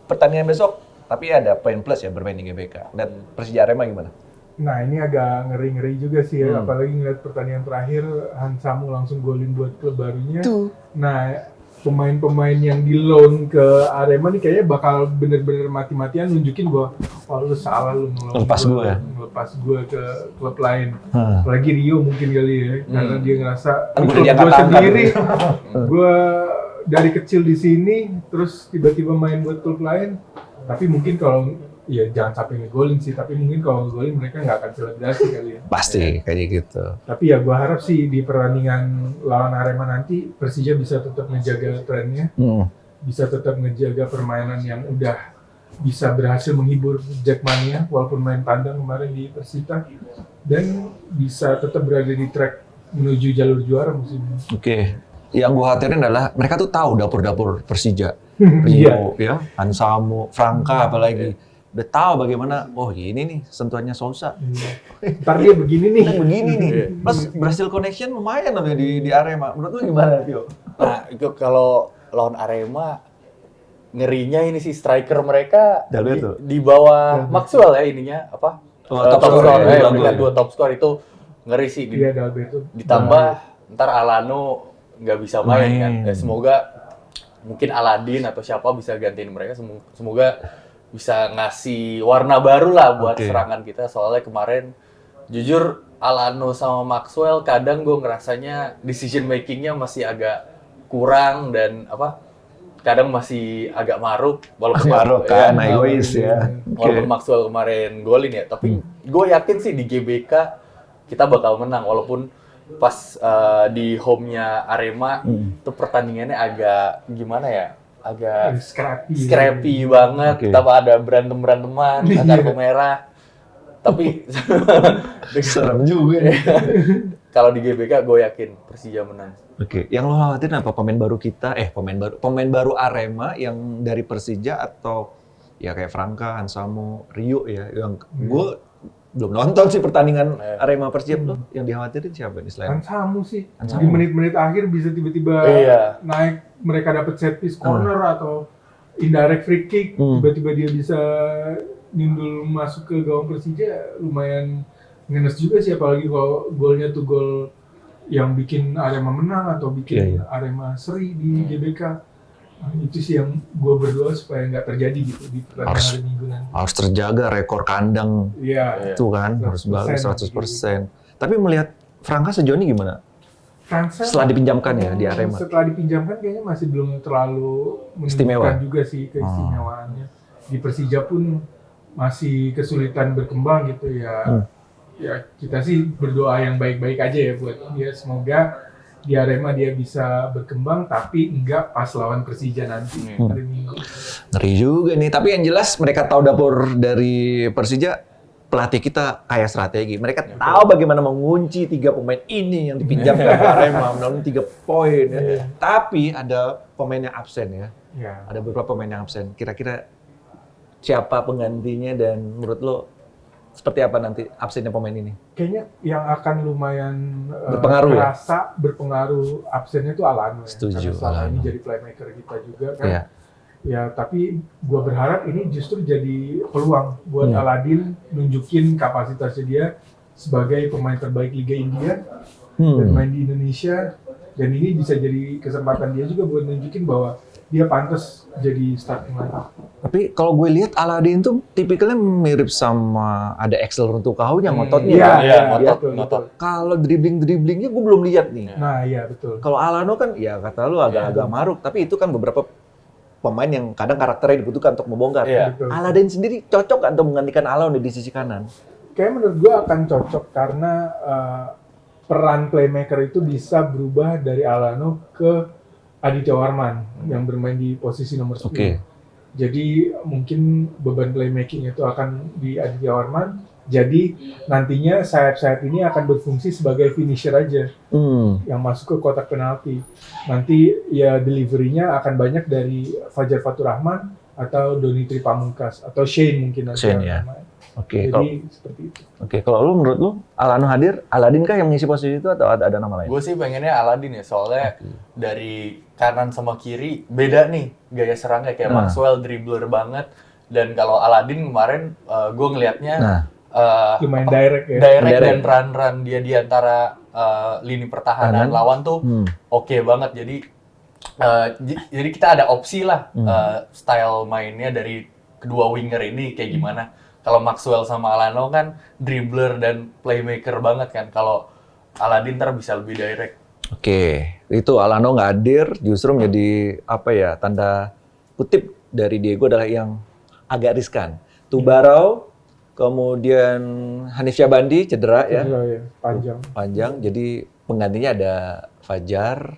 pertandingan besok. Tapi ada poin plus ya bermain di GBK. Dan Persija Arema gimana? Nah ini agak ngeri-ngeri juga sih ya, apalagi ngeliat pertandingan terakhir Hansamu langsung golin buat klub barunya. Nah pemain-pemain yang di loan ke Arema nih kayaknya bakal bener-bener mati-matian nunjukin bahwa lu salah lu ngelepas gue ke klub lain. Apalagi Rio mungkin kali ya, karena dia ngerasa klub gue sendiri, gue dari kecil di sini, terus tiba-tiba main buat klub lain. Tapi mungkin kalau ya jangan sampai ngegolin sih, tapi mungkin kalau ngegolin mereka nggak akan selebrasi kali ya. Pasti kayak gitu. Tapi ya gua harap sih di pertandingan lawan Arema nanti Persija bisa tetap menjaga trennya, bisa tetap menjaga permainan yang udah bisa berhasil menghibur Jackmania walaupun main tandang kemarin di Persita, dan bisa tetap berada di track menuju jalur juara musim ini. Oke. Yang gue khawatirin adalah mereka tuh tahu dapur-dapur Persija. Rio, ya, Hansamu, Franka apalagi. Udah tahu bagaimana, ini nih sentuhannya Sousa. Ntar dia begini nih. Plus Brazil connection lumayan loh di Arema. Menurut lu gimana, Pio? Nah, itu kalau lawan Arema ngerinya ini sih striker mereka di bawah Maxwell ya ininya top score. Dua top score itu ngeri sih. Iya, Dalberto. Ditambah ntar Alano nggak bisa main kan. Semoga mungkin Aladin atau siapa bisa gantiin mereka. Semoga bisa ngasih warna baru lah buat Oke. serangan kita. Soalnya kemarin jujur Alano sama Maxwell kadang gue ngerasanya decision makingnya masih agak kurang dan kadang masih agak maruk walaupun Maruk ya, kan, egois ya. walaupun Maxwell kemarin golin ya, tapi gue yakin sih di GBK kita bakal menang walaupun pas di home-nya Arema itu pertandingannya agak gimana ya, agak scrappy banget. Oke. Kita ada berantem-beranteman, kartu merah. Tapi Serem juga nih. kalau di GBK gue yakin Persija menang. Oke, yang lo khawatirin apa pemain baru kita? Pemain baru Arema yang dari Persija atau ya kayak Franka, Hansamo, Rio ya, yang gue belum nonton sih pertandingan Arema Persija lo. Yang dikhawatirin siapa nih selain? Hansamu sih. Hansamu. Di menit-menit akhir bisa tiba-tiba Iya. naik, mereka dapat set piece corner atau indirect free kick, tiba-tiba dia bisa nyundul masuk ke gawang Persija, lumayan ngenes juga sih, apalagi kalau golnya tuh gol yang bikin Arema menang atau bikin Arema seri di GBK. Nah, itu sih yang gue berdoa supaya nggak terjadi gitu di pertandingan hari Minggu nanti. Harus terjaga rekor kandang Iya. itu kan, harus bagus 100%. Tapi melihat Franka sejauh ini gimana? Fransa Setelah dipinjamkan ya di Arema. Setelah dipinjamkan kayaknya masih belum terlalu Istimewa. menunjukkan juga sih keistimewaannya. Di Persija pun masih kesulitan berkembang gitu ya. Ya kita sih berdoa yang baik-baik aja ya buat dia, semoga di Arema dia bisa berkembang tapi enggak pas lawan Persija nanti hari Minggu. Ngeri juga nih. Tapi yang jelas mereka tahu dapur dari Persija, pelatih kita kayak strategi. Mereka tahu bagaimana mengunci 3 pemain ini yang dipinjamkan ke Arema, melalui 3 poin. Ya. Tapi ada pemain yang absen ya. Ya. Ada beberapa pemain yang absen. Kira-kira siapa penggantinya dan menurut lo seperti apa nanti absennya pemain ini? Kayaknya yang akan lumayan Berpengaruh ya? berpengaruh absennya itu Alano ya. Setuju, Karena selama ini Alano. jadi playmaker kita juga kan. Iya. Ya, tapi gua berharap ini justru jadi peluang buat Aladin nunjukin kapasitasnya dia sebagai pemain terbaik Liga India dan main di Indonesia, dan ini bisa jadi kesempatan dia juga buat nunjukin bahwa dia pantas jadi starting lineup. Tapi kalau gue lihat Aladin tuh tipikalnya mirip sama ada Axel Runtukahu yang ngototnya. Iya, kan? iya, betul, ngotot. betul. Kalau dribbling-dribblingnya gue belum lihat nih. Nah, iya betul. Kalau Alano kan ya kata lu agak-agak maruk, tapi itu kan beberapa pemain yang kadang karakternya dibutuhkan untuk membongkar. Iya. Betul. Aladin sendiri cocok nggak untuk menggantikan Alano di sisi kanan? Kayak menurut gua akan cocok karena peran playmaker itu bisa berubah dari Alano ke Aditya Warman yang bermain di posisi nomor 10. Oke. Jadi mungkin beban playmaking itu akan di Aditya Warman. Jadi nantinya sayap-sayap ini akan berfungsi sebagai finisher aja yang masuk ke kotak penalti. Nanti ya delivery-nya akan banyak dari Fajar Fatur Rahman atau Donitri Pamungkas atau Shane mungkin nanti Shane, yang ya. main. Oke. Jadi seperti itu. Oke. Kalau lu menurut lu Alano hadir, Aladin kah yang mengisi posisi itu atau ada nama lain? Gue sih pengennya Aladin ya, soalnya dari kanan sama kiri beda nih gaya serangnya, kayak Maxwell dribbler banget, dan kalau Aladin kemarin gue ngelihatnya Lumayan direct ya. direct dan run dia di antara lini pertahanan lawan tuh oke banget. Jadi kita ada opsi lah style mainnya dari kedua winger ini kayak gimana. Kalau Maxwell sama Alano kan dribbler dan playmaker banget kan. Kalau Aladin ntar bisa lebih direct. Oke, itu Alano nggak hadir justru menjadi apa ya, tanda kutip dari Diego adalah yang agak riskan. Tubarau, kemudian Hanif Syabandi cedera ya, Ya, panjang. jadi penggantinya ada Fajar,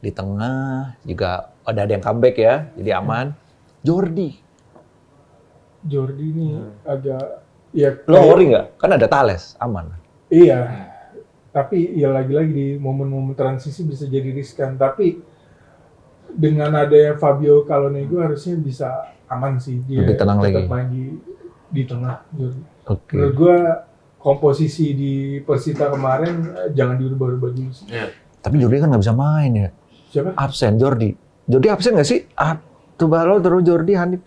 di tengah juga ada yang comeback ya, jadi aman. Jordi ini agak ya Lo worry nggak? Kan ada Thales, aman. Iya. Tapi ya lagi-lagi di momen-momen transisi bisa jadi riskan. Tapi dengan adanya Fabio Calonego harusnya bisa aman sih, dia Lebih tenang tetap lagi. main di tengah. Jordi. Oke. Menurut gua komposisi di Persita kemarin jangan diubah-ubah dulu sih. Tapi Jordi kan nggak bisa main ya. Siapa? Absen Jordi. Jordi absen nggak sih? Tubarau terus Jordi, Hanif.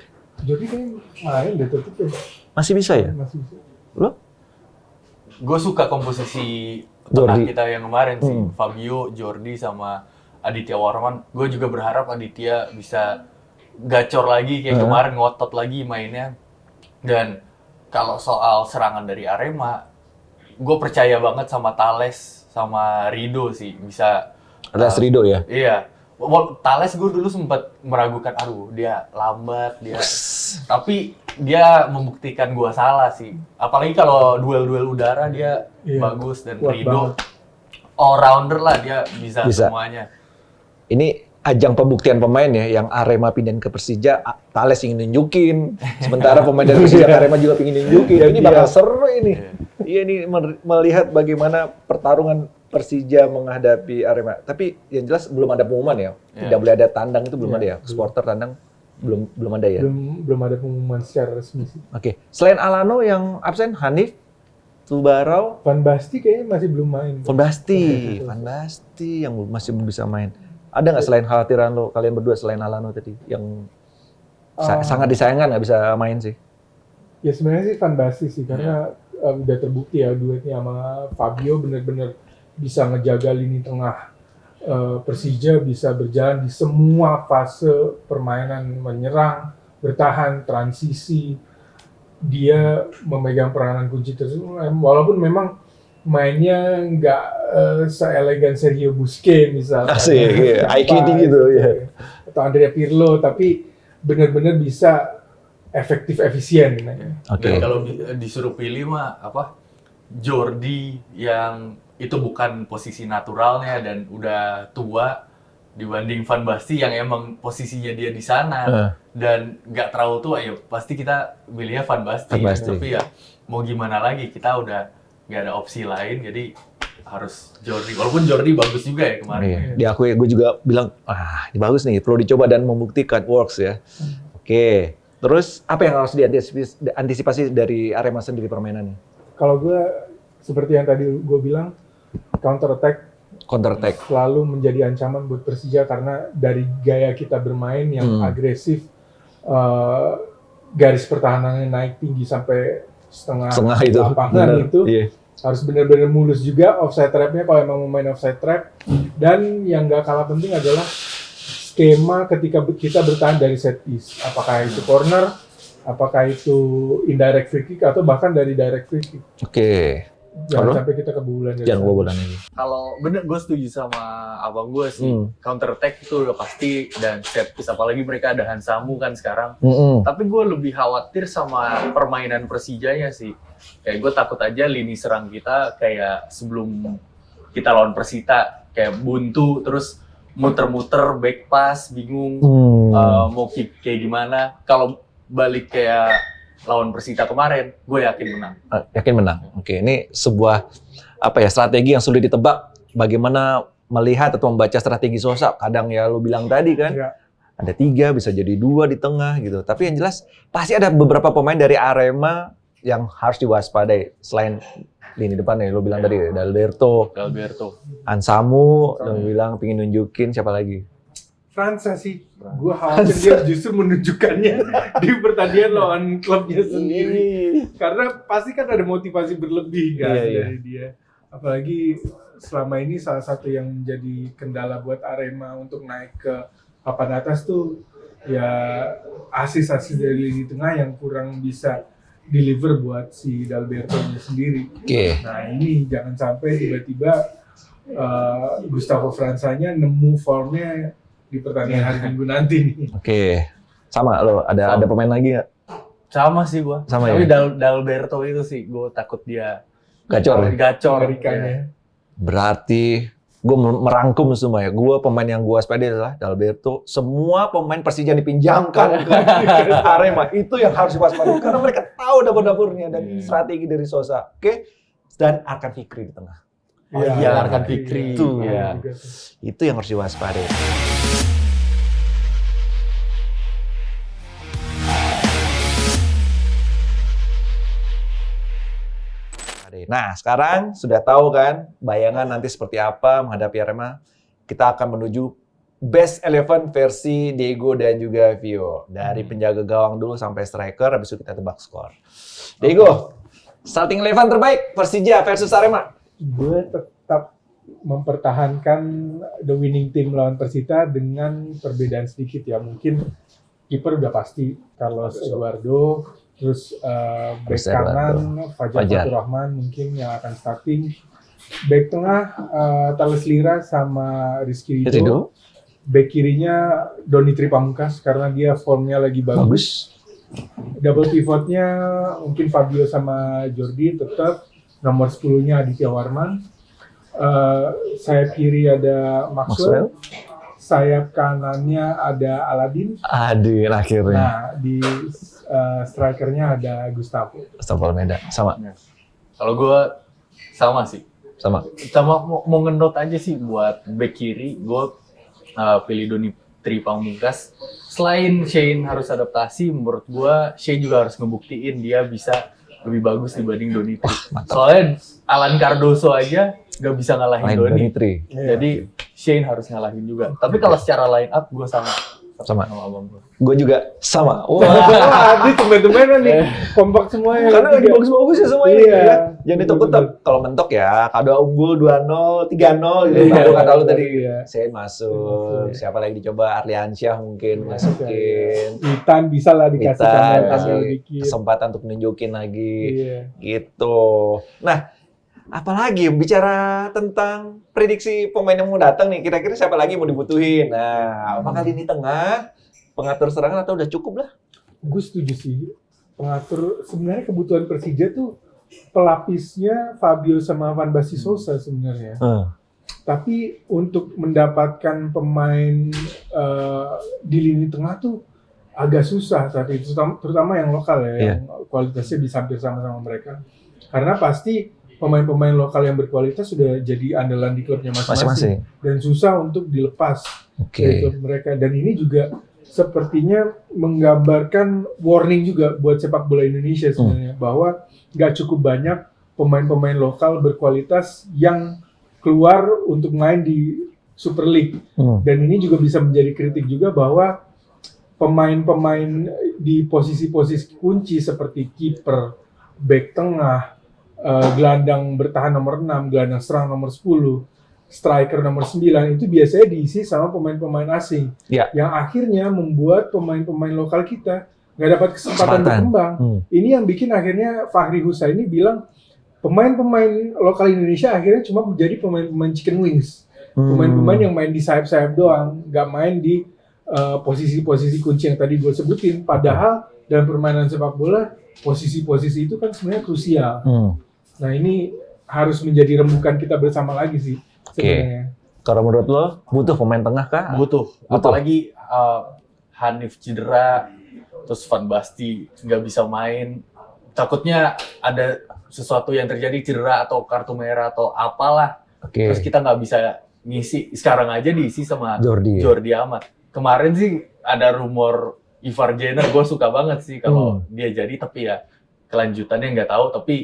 Jordi kan main deh tetep ya. Masih bisa ya? Masih bisa. Lo? Gue suka komposisi Jordi. tengah kita yang kemarin sih, Fabio, Jordi sama Aditya Warman. Gue juga berharap Aditya bisa gacor lagi kayak kemarin, ngotot lagi mainnya. Dan kalau soal serangan dari Arema, gue percaya banget sama Thales sama Rido sih bisa. Thales Rido ya. Iya. Thales gue dulu sempat meragukan, aduh dia lambat dia. Tapi dia membuktikan gue salah sih. Apalagi kalau duel-duel udara dia bagus, dan kuat Rido banget. all rounder lah, dia bisa semuanya. Ini ajang pembuktian pemain ya, yang Arema pindahin ke Persija, Thales ingin nunjukin, sementara pemain dari Persija ke Arema juga ingin nunjukin. Ini bakal seru ini. Iya, ini melihat bagaimana pertarungan Persija menghadapi Arema. Tapi yang jelas belum ada pengumuman ya. Tidak boleh ada tandang, itu belum ada ya. Supporter tandang belum ada ya. Belum ada pengumuman secara resmi sih. Oke. Selain Alano yang absen, Hanif, Tubarau, Van Basten kayaknya masih belum main. Van Basten yang masih belum bisa main. Ada nggak selain khawatiran lo, kalian berdua selain Alano tadi, yang sangat disayangkan nggak bisa main sih? Ya sebenarnya sih Van Basten sih, karena udah terbukti ya duetnya sama Fabio benar-benar bisa ngejaga lini tengah Persija, bisa berjalan di semua fase permainan, menyerang, bertahan, transisi. Dia memegang peranan kunci tersebut, walaupun memang mainnya nggak seelegan Sergio Busquets misalnya. Asik, IQ tinggi tuh ya. Atau Andrea Pirlo, tapi benar-benar bisa efektif efisien. Dan kalau disuruh pilih mah Jordi yang itu bukan posisi naturalnya dan udah tua, dibanding Van Basten yang emang posisinya dia di sana dan nggak terlalu tua, ya pasti kita pilihnya Van Basten. Tapi ya mau gimana lagi, kita udah nggak ada opsi lain, jadi harus Jordi. Walaupun Jordi bagus juga ya kemarin. Iya. Diakui, gue juga bilang, ini bagus nih, perlu dicoba dan membuktikan works ya. Oke. Terus apa yang harus diantisipasi dari Arema sendiri permainannya? Kalau gue seperti yang tadi gue bilang, counter attack selalu menjadi ancaman buat Persija, karena dari gaya kita bermain yang agresif, garis pertahanannya naik tinggi sampai setengah itu lapangan itu harus benar-benar mulus juga. Offside trap-nya kalau emang mau main offside trap, dan yang nggak kalah penting adalah skema ketika kita bertahan dari set piece, apakah itu corner, apakah itu indirect free kick, atau bahkan dari direct free kick. Jangan sampai kita kebobolan. Jangan kebobolan lagi. Kalau bener, gue setuju sama abang gue sih. Counter attack itu udah pasti, dan set piece, apalagi mereka ada Hansamu kan sekarang. Tapi gue lebih khawatir sama permainan Persijanya sih. Kayak gue takut aja lini serang kita kayak sebelum kita lawan Persita, kayak buntu terus muter-muter back pass, bingung mau kick kayak gimana. Kalau balik kayak lawan Persita kemarin, gue yakin menang. Yakin menang. Oke, ini sebuah strategi yang sulit ditebak. Bagaimana melihat atau membaca strategi Sosa? Kadang ya lo bilang tadi kan, ada 3 bisa jadi 2 di tengah gitu. Tapi yang jelas pasti ada beberapa pemain dari Arema yang harus diwaspadai. Selain lini depan ya, lo bilang tadi Dalberto, Hansamu, lo bilang pingin nunjukin siapa lagi? Fransa sih, gue khawatir dia justru menunjukkannya di pertandingan lawan klubnya sendiri, karena pasti kan ada motivasi berlebih kan dari dia. Apalagi selama ini salah satu yang menjadi kendala buat Arema untuk naik ke papan atas tuh ya asis-asis dari lini tengah yang kurang bisa deliver buat si Dalberto-nya sendiri. Nah ini jangan sampai tiba-tiba Gustavo Fransanya nemu formnya di pertandingan hari Minggu nanti nih. Sama lo, ada pemain lagi nggak? Sama sih gua. Tapi Dalberto itu sih, gua takut dia gacor. Ikannya. Berarti gue merangkum semua ya. Gue pemain yang gue waspadai adalah Dalberto. Semua pemain Persija dipinjamkan ke Arema, itu yang harus diwaspadai karena mereka tahu dapur-dapurnya dan strategi dari Sosa. Dan Arkan Fikri di tengah. Arkan Fikri. Itu yang harus diwaspadai. Nah, sekarang sudah tahu kan bayangan nanti seperti apa menghadapi Arema. Kita akan menuju best 11 versi Diego dan juga Vio. Dari penjaga gawang dulu sampai striker, habis itu kita tebak skor. Diego, starting 11 terbaik Persija versus Arema. Gue tetap mempertahankan the winning team lawan Persita dengan perbedaan sedikit ya. Mungkin kiper udah pasti Carlos Eduardo, terus bek Carlos kanan Fajar. Fajar Faturrahman mungkin yang akan starting. Bek tengah Thales Lira sama Rizky Ridho. Ridho. Bek kirinya Donny Tripamungkas karena dia formnya lagi bagus. Double pivotnya mungkin Fabio sama Jordi tetap. Nomor 10-nya Aditya Warman. Sayap kiri ada Maxwell. Sayap kanannya ada Aladin. Aduh, akhirnya. Nah, di strikernya ada Gustavo. Gustavo Almeida. Sama. Kalau gue sama sih. Sama. Mau ngenot aja sih buat back kiri, gue pilih Donny Tripamungkas. Selain Shane harus adaptasi, menurut gue Shane juga harus ngebuktiin dia bisa lebih bagus dibanding Donny Tri. Soalnya Alan Cardoso aja gak bisa ngalahin Donny. Jadi Shane harus ngalahin juga. Tapi kalau secara line up gue sama abang gue. Gue juga sama. Wah, ini temen-temenan nih, kompak semuanya. Karena lagi bagus-bagus ya semuanya. Iya. Ya. Jangan ditakut kalau mentok ya. Kado unggul 2-0, 3-0 gitu. Baru kata lu tadi. Iya. Saya masuk. Siapa lagi dicoba? Arliansyah mungkin masukin. Witan bisa lah dikasih Kita kamera kasih dikit. kesempatan untuk nunjukin lagi. Iya. Gitu. Nah, apalagi bicara tentang prediksi pemain yang mau datang nih, kira-kira siapa lagi mau dibutuhin? Nah, apakah lini tengah, pengatur serangan atau udah cukup lah? Gue setuju sih. Pengatur sebenarnya kebutuhan Persija tuh pelapisnya Fabio sama Van Basten Sosa sebenarnya. Tapi untuk mendapatkan pemain di lini tengah tuh agak susah saat itu, terutama yang lokal ya, yang kualitasnya bisa hampir sama-sama mereka. Karena pasti pemain-pemain lokal yang berkualitas sudah jadi andalan di klubnya masing-masing dan susah untuk dilepas dari klub mereka. Dan ini juga sepertinya menggambarkan warning juga buat sepak bola Indonesia sebenarnya, bahwa nggak cukup banyak pemain-pemain lokal berkualitas yang keluar untuk main di Super League. Dan ini juga bisa menjadi kritik juga bahwa pemain-pemain di posisi-posisi kunci seperti kiper, bek tengah, gelandang bertahan nomor 6, gelandang serang nomor 10, striker nomor 9 itu biasanya diisi sama pemain-pemain asing. Yang akhirnya membuat pemain-pemain lokal kita nggak dapat kesempatan berkembang. Ini yang bikin akhirnya Fahri Husaini bilang pemain-pemain lokal Indonesia akhirnya cuma menjadi pemain-pemain chicken wings. Pemain-pemain yang main di sayap-sayap doang, nggak main di posisi-posisi kunci yang tadi gue sebutin. Padahal dalam permainan sepak bola, posisi-posisi itu kan sebenarnya krusial. Nah ini harus menjadi rembukan kita bersama lagi sih sebenarnya. Kalau menurut lo butuh pemain tengah kah? Butuh. Apalagi Hanif cedera, terus Van Basten nggak bisa main. Takutnya ada sesuatu yang terjadi, cedera atau kartu merah atau apalah. Terus kita nggak bisa ngisi. Sekarang aja diisi sama Jordi Amat. Kemarin sih ada rumor Ivar Jenner, gue suka banget sih kalau dia jadi, tapi ya kelanjutannya nggak tahu. Tapi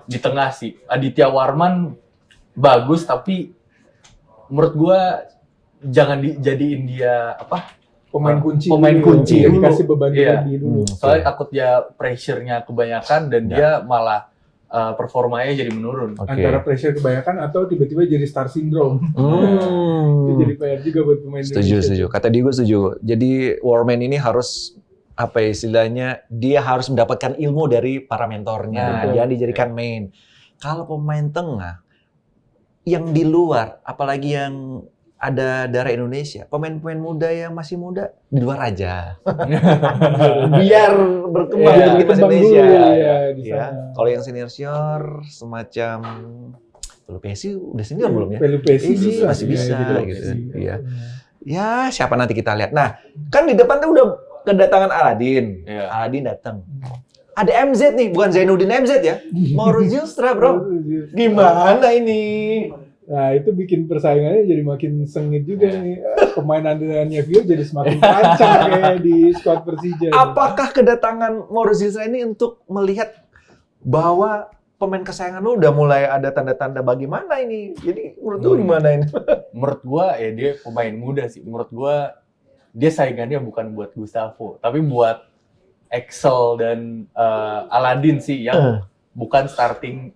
di tengah sih Aditya Warman bagus, tapi menurut gue jangan dijadiin dia pemain kunci dulu. Dikasih beban lebih dulu. Soalnya takut dia pressure-nya kebanyakan dan dia malah performanya jadi menurun. Antara pressure kebanyakan atau tiba-tiba jadi star syndrome. Itu jadi PR juga buat pemain Indonesia. Setuju. Kata Diego setuju. Jadi Warman ini harus istilahnya, dia harus mendapatkan ilmu dari para mentornya, jangan dijadikan main. Kalau pemain tengah yang di luar, apalagi yang ada darah Indonesia, pemain-pemain muda yang masih muda di luar aja, biar berkembang gitu Indonesia. Kalau yang senior semacam Pelupesi udah senior belum ya? Pelupesi masih bisa gitu. Iya. Ya siapa nanti kita lihat. Nah kan di depan tuh udah kedatangan Aladin. Aladin datang. Ada MZ nih, bukan Zainuddin MZ ya. Mauro Zylstra, bro. Gimana ini? Nah, itu bikin persaingannya jadi makin sengit juga nih. Pemain andalannya Vio jadi semakin rancang kayak di squad Persija. Apakah kedatangan Mauro Zylstra ini untuk melihat bahwa pemain kesayangan lu udah mulai ada tanda-tanda bagaimana ini? Jadi menurut lu gimana ini? Menurut gua ya dia pemain muda sih. Menurut gua dia saingannya bukan buat Gustavo, tapi buat Excel dan Aladin sih yang bukan starting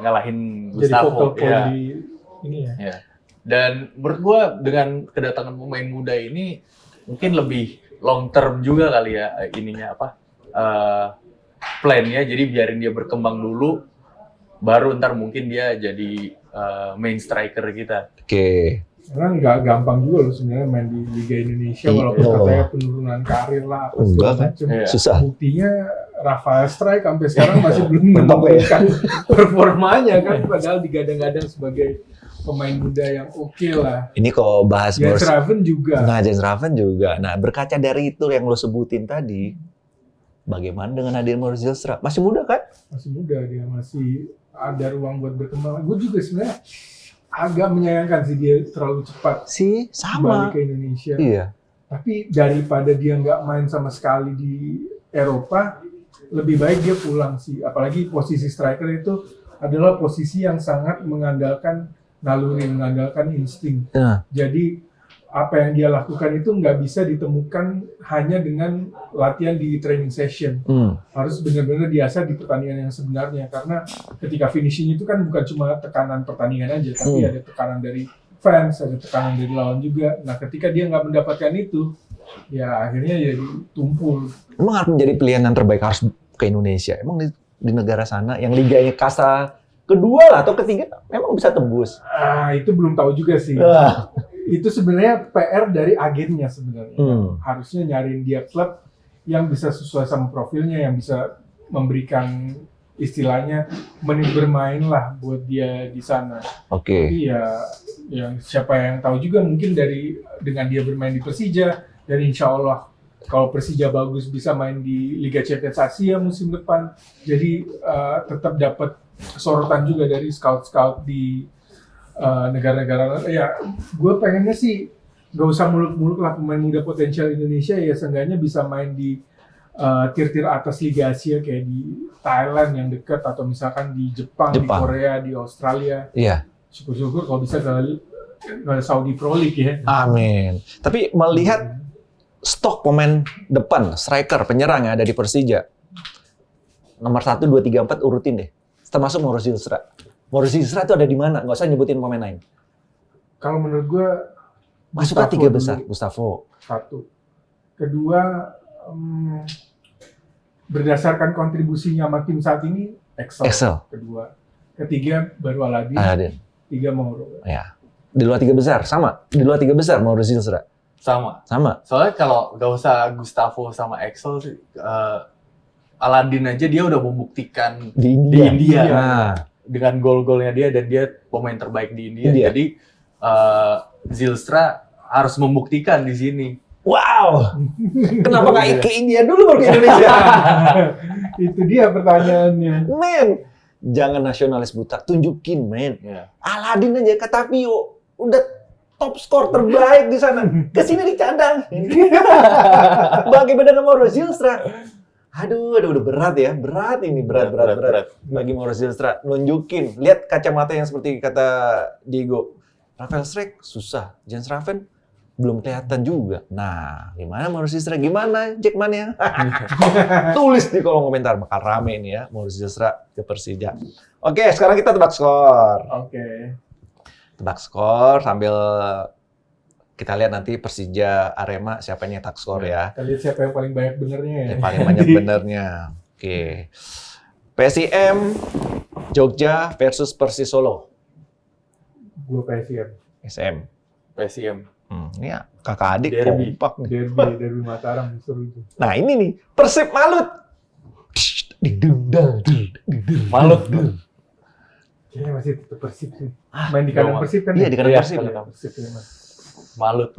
ngalahin Gustavo. Di ini ya. Dan menurut gua dengan kedatangan pemain muda ini mungkin lebih long term juga kali ya ininya apa plan-nya. Jadi biarin dia berkembang dulu, baru ntar mungkin dia jadi main striker kita. Oke. Karena nggak gampang juga loh sebenarnya main di Liga Indonesia, walaupun Iya. katanya penurunan karir lah apa Enggak segala kan? macam. Iya. Susah. Buktinya Rafael Strijk sampai sekarang masih belum menemukan performanya kan, padahal digadang-gadang sebagai pemain muda yang oke lah. Ini kalau bahas Jens Raven juga. Nah, Jens Raven juga. Nah, berkaca dari itu yang lo sebutin tadi, bagaimana dengan hadir Maurice Zylstra? Masih muda kan? Masih muda dia, masih ada ruang buat berkembang. Gue juga sebenarnya agak menyayangkan sih dia terlalu cepat Sih, kembali sama. ke Indonesia. Iya. Tapi daripada dia nggak main sama sekali di Eropa, lebih baik dia pulang sih. Apalagi posisi striker itu adalah posisi yang sangat mengandalkan naluri, mengandalkan insting. Nah, Jadi apa yang dia lakukan itu nggak bisa ditemukan hanya dengan latihan di training session. Harus benar-benar diasah di pertandingan yang sebenarnya. Karena ketika finishing itu kan bukan cuma tekanan pertandingan aja, tapi ada tekanan dari fans, ada tekanan dari lawan juga. Nah, ketika dia nggak mendapatkan itu, ya akhirnya jadi tumpul. emang harus menjadi pilihan yang terbaik harus ke Indonesia. Emang di negara sana yang liganya kasta kedua lah atau ketiga, memang bisa tembus. Itu belum tahu juga sih. Ah. Itu sebenarnya PR dari agennya sebenarnya. Harusnya nyariin dia klub yang bisa sesuai sama profilnya, yang bisa memberikan istilahnya menit bermain lah buat dia di sana. Oke. Tapi ya, yang siapa yang tahu juga mungkin dengan dia bermain di Persija, dan insya Allah kalau Persija bagus bisa main di Liga Champions Asia musim depan. Jadi tetap dapat sorotan juga dari scout-scout di negara-negara. Ya, gue pengennya sih nggak usah muluk-muluk lah, pemain muda potensial Indonesia ya seenggaknya bisa main di tier-tier atas Liga Asia kayak di Thailand yang dekat, atau misalkan di Jepang, di Korea, di Australia. Iya. Syukur-syukur kalau bisa ke Saudi Pro League ya. Amin. Tapi melihat stok pemain depan, striker, penyerang yang ada di Persija, nomor 1, 2, 3, 4 urutin deh. Termasuk Maurice Zylstra. Maurice Zylstra itu ada di mana? Nggak usah nyebutin pemain lain. Kalau menurut gue Masuklah 3 besar. Gustavo. 1. Kedua, berdasarkan kontribusinya sama tim saat ini, Excel. Kedua. Ketiga baru Aladin. Aladin. 3 Mauro. Ya. Di luar 3 besar, sama. Di luar 3 besar Maurice Zylstra. Sama. Soalnya kalau nggak usah Gustavo sama Excel sih, Aladin aja dia udah membuktikan di India. Nah, dengan gol-golnya dia, dan dia pemain terbaik di India. Jadi Zylstra harus membuktikan di sini. Wow. Kenapa nggak ke India dulu baru ke Indonesia? Itu dia pertanyaannya. Men, jangan nasionalis buta, tunjukin men. Yeah. Aladin aja kata Pio udah top skor terbaik di sana. Kesini dicadang. Bagaimana dengan Maurice Zylstra? Aduh, udah berat ya. Berat ini, berat. Bagi Maurice Zylstra, nunjukin. Lihat kacamata yang seperti kata Diego. Rafael Strijk susah. Jens Raven belum kelihatan juga. Nah, gimana Maurice Zylstra? Gimana Jackman-nya? Tulis di kolom komentar. Bakal rame ini ya, Maurice Zylstra ke Persija. Oke, sekarang kita tebak skor. Oke. Tebak skor sambil kita lihat nanti Persija Arema siapa yang nyetak skor ya. Kita lihat siapa yang paling banyak benernya ya. Yang paling banyak benernya. Oke. PSIM Jogja versus Persis Solo. Gue PSM. PSIM. Ini ya, kakak adik Derby. kompak nih. Derby Mataram seru itu. Nah ini nih, Persib Malut. Malut. Kayaknya masih tetap Persib sih. Main di kandang Persib kan? Iya, ya? di kandang Iya, Persib. kandang Persib ya, Mas. Malut.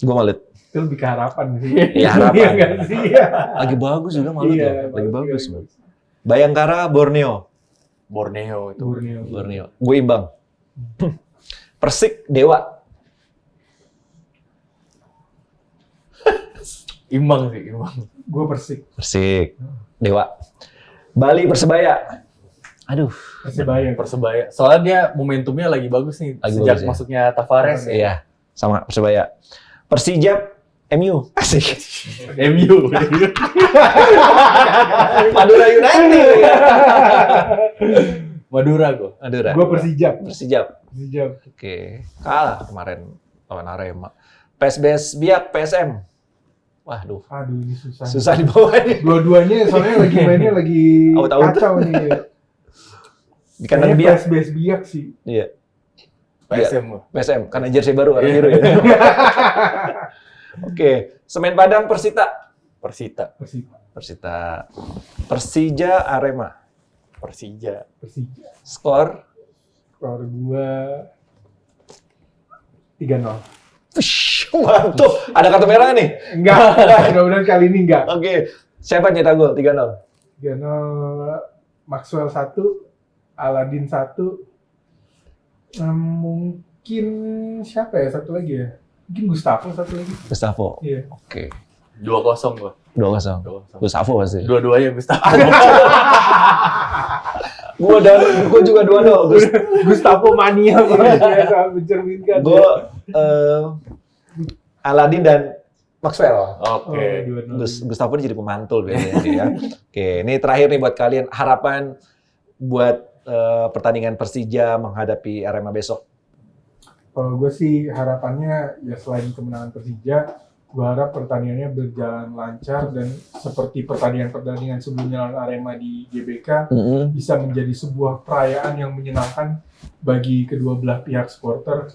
Gue Malut. Itu lebih ke harapan sih. Iya, harapan. Iya nggak sih? Iya. Lagi bagus juga Malut Iya, ya. Lagi bagus. bagus. Bayangkara Borneo. Borneo itu. Borneo. Gue imbang. Persik Dewa. Imbang. Gue Persik. Persik. Dewa. Bali Persebaya. Aduh. Persebaya. Soalnya dia momentumnya lagi bagus nih. Lagi sejak bagus ya. masuknya Tavares. Iya. Sama Persebaya. Persijap MU. Asik. MU. Madura United. Madura gue. Madura. Gue Persijap. Persijap. Persijap. Oke. Kalah kemarin lawan Arema. PSBS Biak PSM. Waduh, Aduh, ini susah. susah dibawa ini. Dua-duanya soalnya lagi mainnya lagi Out-out. kacau nih. Di kandang Kayaknya Biak. PSBS Biak sih. Iya, PSM loh. PSM karena jersey baru warna biru ya. Oke, Semen Padang Persita. Persita. Persita. Persija Arema. Persija. Skor Skor gua 3-0. Wush, mantap. Ada kartu merah nih. Enggak, mudah-mudahan kali ini enggak. Oke. Siapa nyetak gol? 3-0. 3-0 Maxwell 1, Aladin 1. Mungkin siapa ya satu lagi ya? Mungkin Gustavo satu lagi. Gustavo. Iya. Oke. 2-0 gua. 2-0. 2-0. Gustavo pasti. Dua-duanya Gustavo. Gua juga 2-0. Gustavo mania biasa mencerminkan. Gue Aladin dan Maxwell. Oke. Gustavo ini jadi pemantul biasanya sih ya. Oke, ini terakhir nih buat kalian, harapan buat pertandingan Persija menghadapi Arema besok. Kalau gue sih harapannya ya selain kemenangan Persija, gue harap pertandingannya berjalan lancar dan seperti pertandingan-pertandingan sebelumnya lawan Arema di GBK bisa menjadi sebuah perayaan yang menyenangkan bagi kedua belah pihak supporter.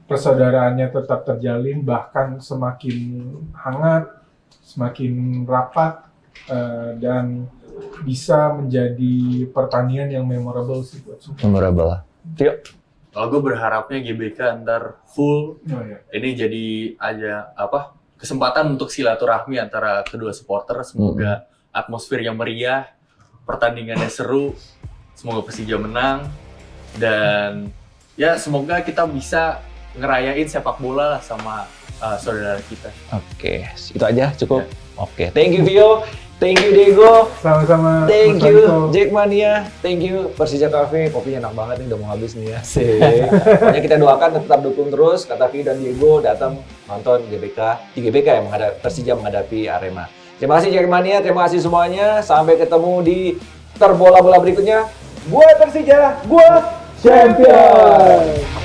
Persaudaraannya tetap terjalin, bahkan semakin hangat, semakin rapat, dan bisa menjadi pertandingan yang memorable sih buat semua. Memorable. Tio. Kalau gue berharapnya GBK ntar full. Oh, ya. Ini jadi aja kesempatan untuk silaturahmi antara kedua supporter. Semoga atmosfer yang meriah, pertandingannya seru, semoga Persija menang, dan ya semoga kita bisa ngerayain sepak bola lah sama saudara kita. Oke, itu aja cukup. Oke, thank you Vio, thank you Diego, Sama-sama. thank Mas you Marco. Jackmania, thank you Persija Cafe, kopinya enak banget nih, udah mau habis nih ya. Pokoknya kita doakan tetap dukung terus, kata Vio dan Diego datang nonton GBK, di GBK yang Persija menghadapi Arema. Terima kasih Jackmania, terima kasih semuanya, sampai ketemu di terbola-bola berikutnya. Gua Persija, gua champion!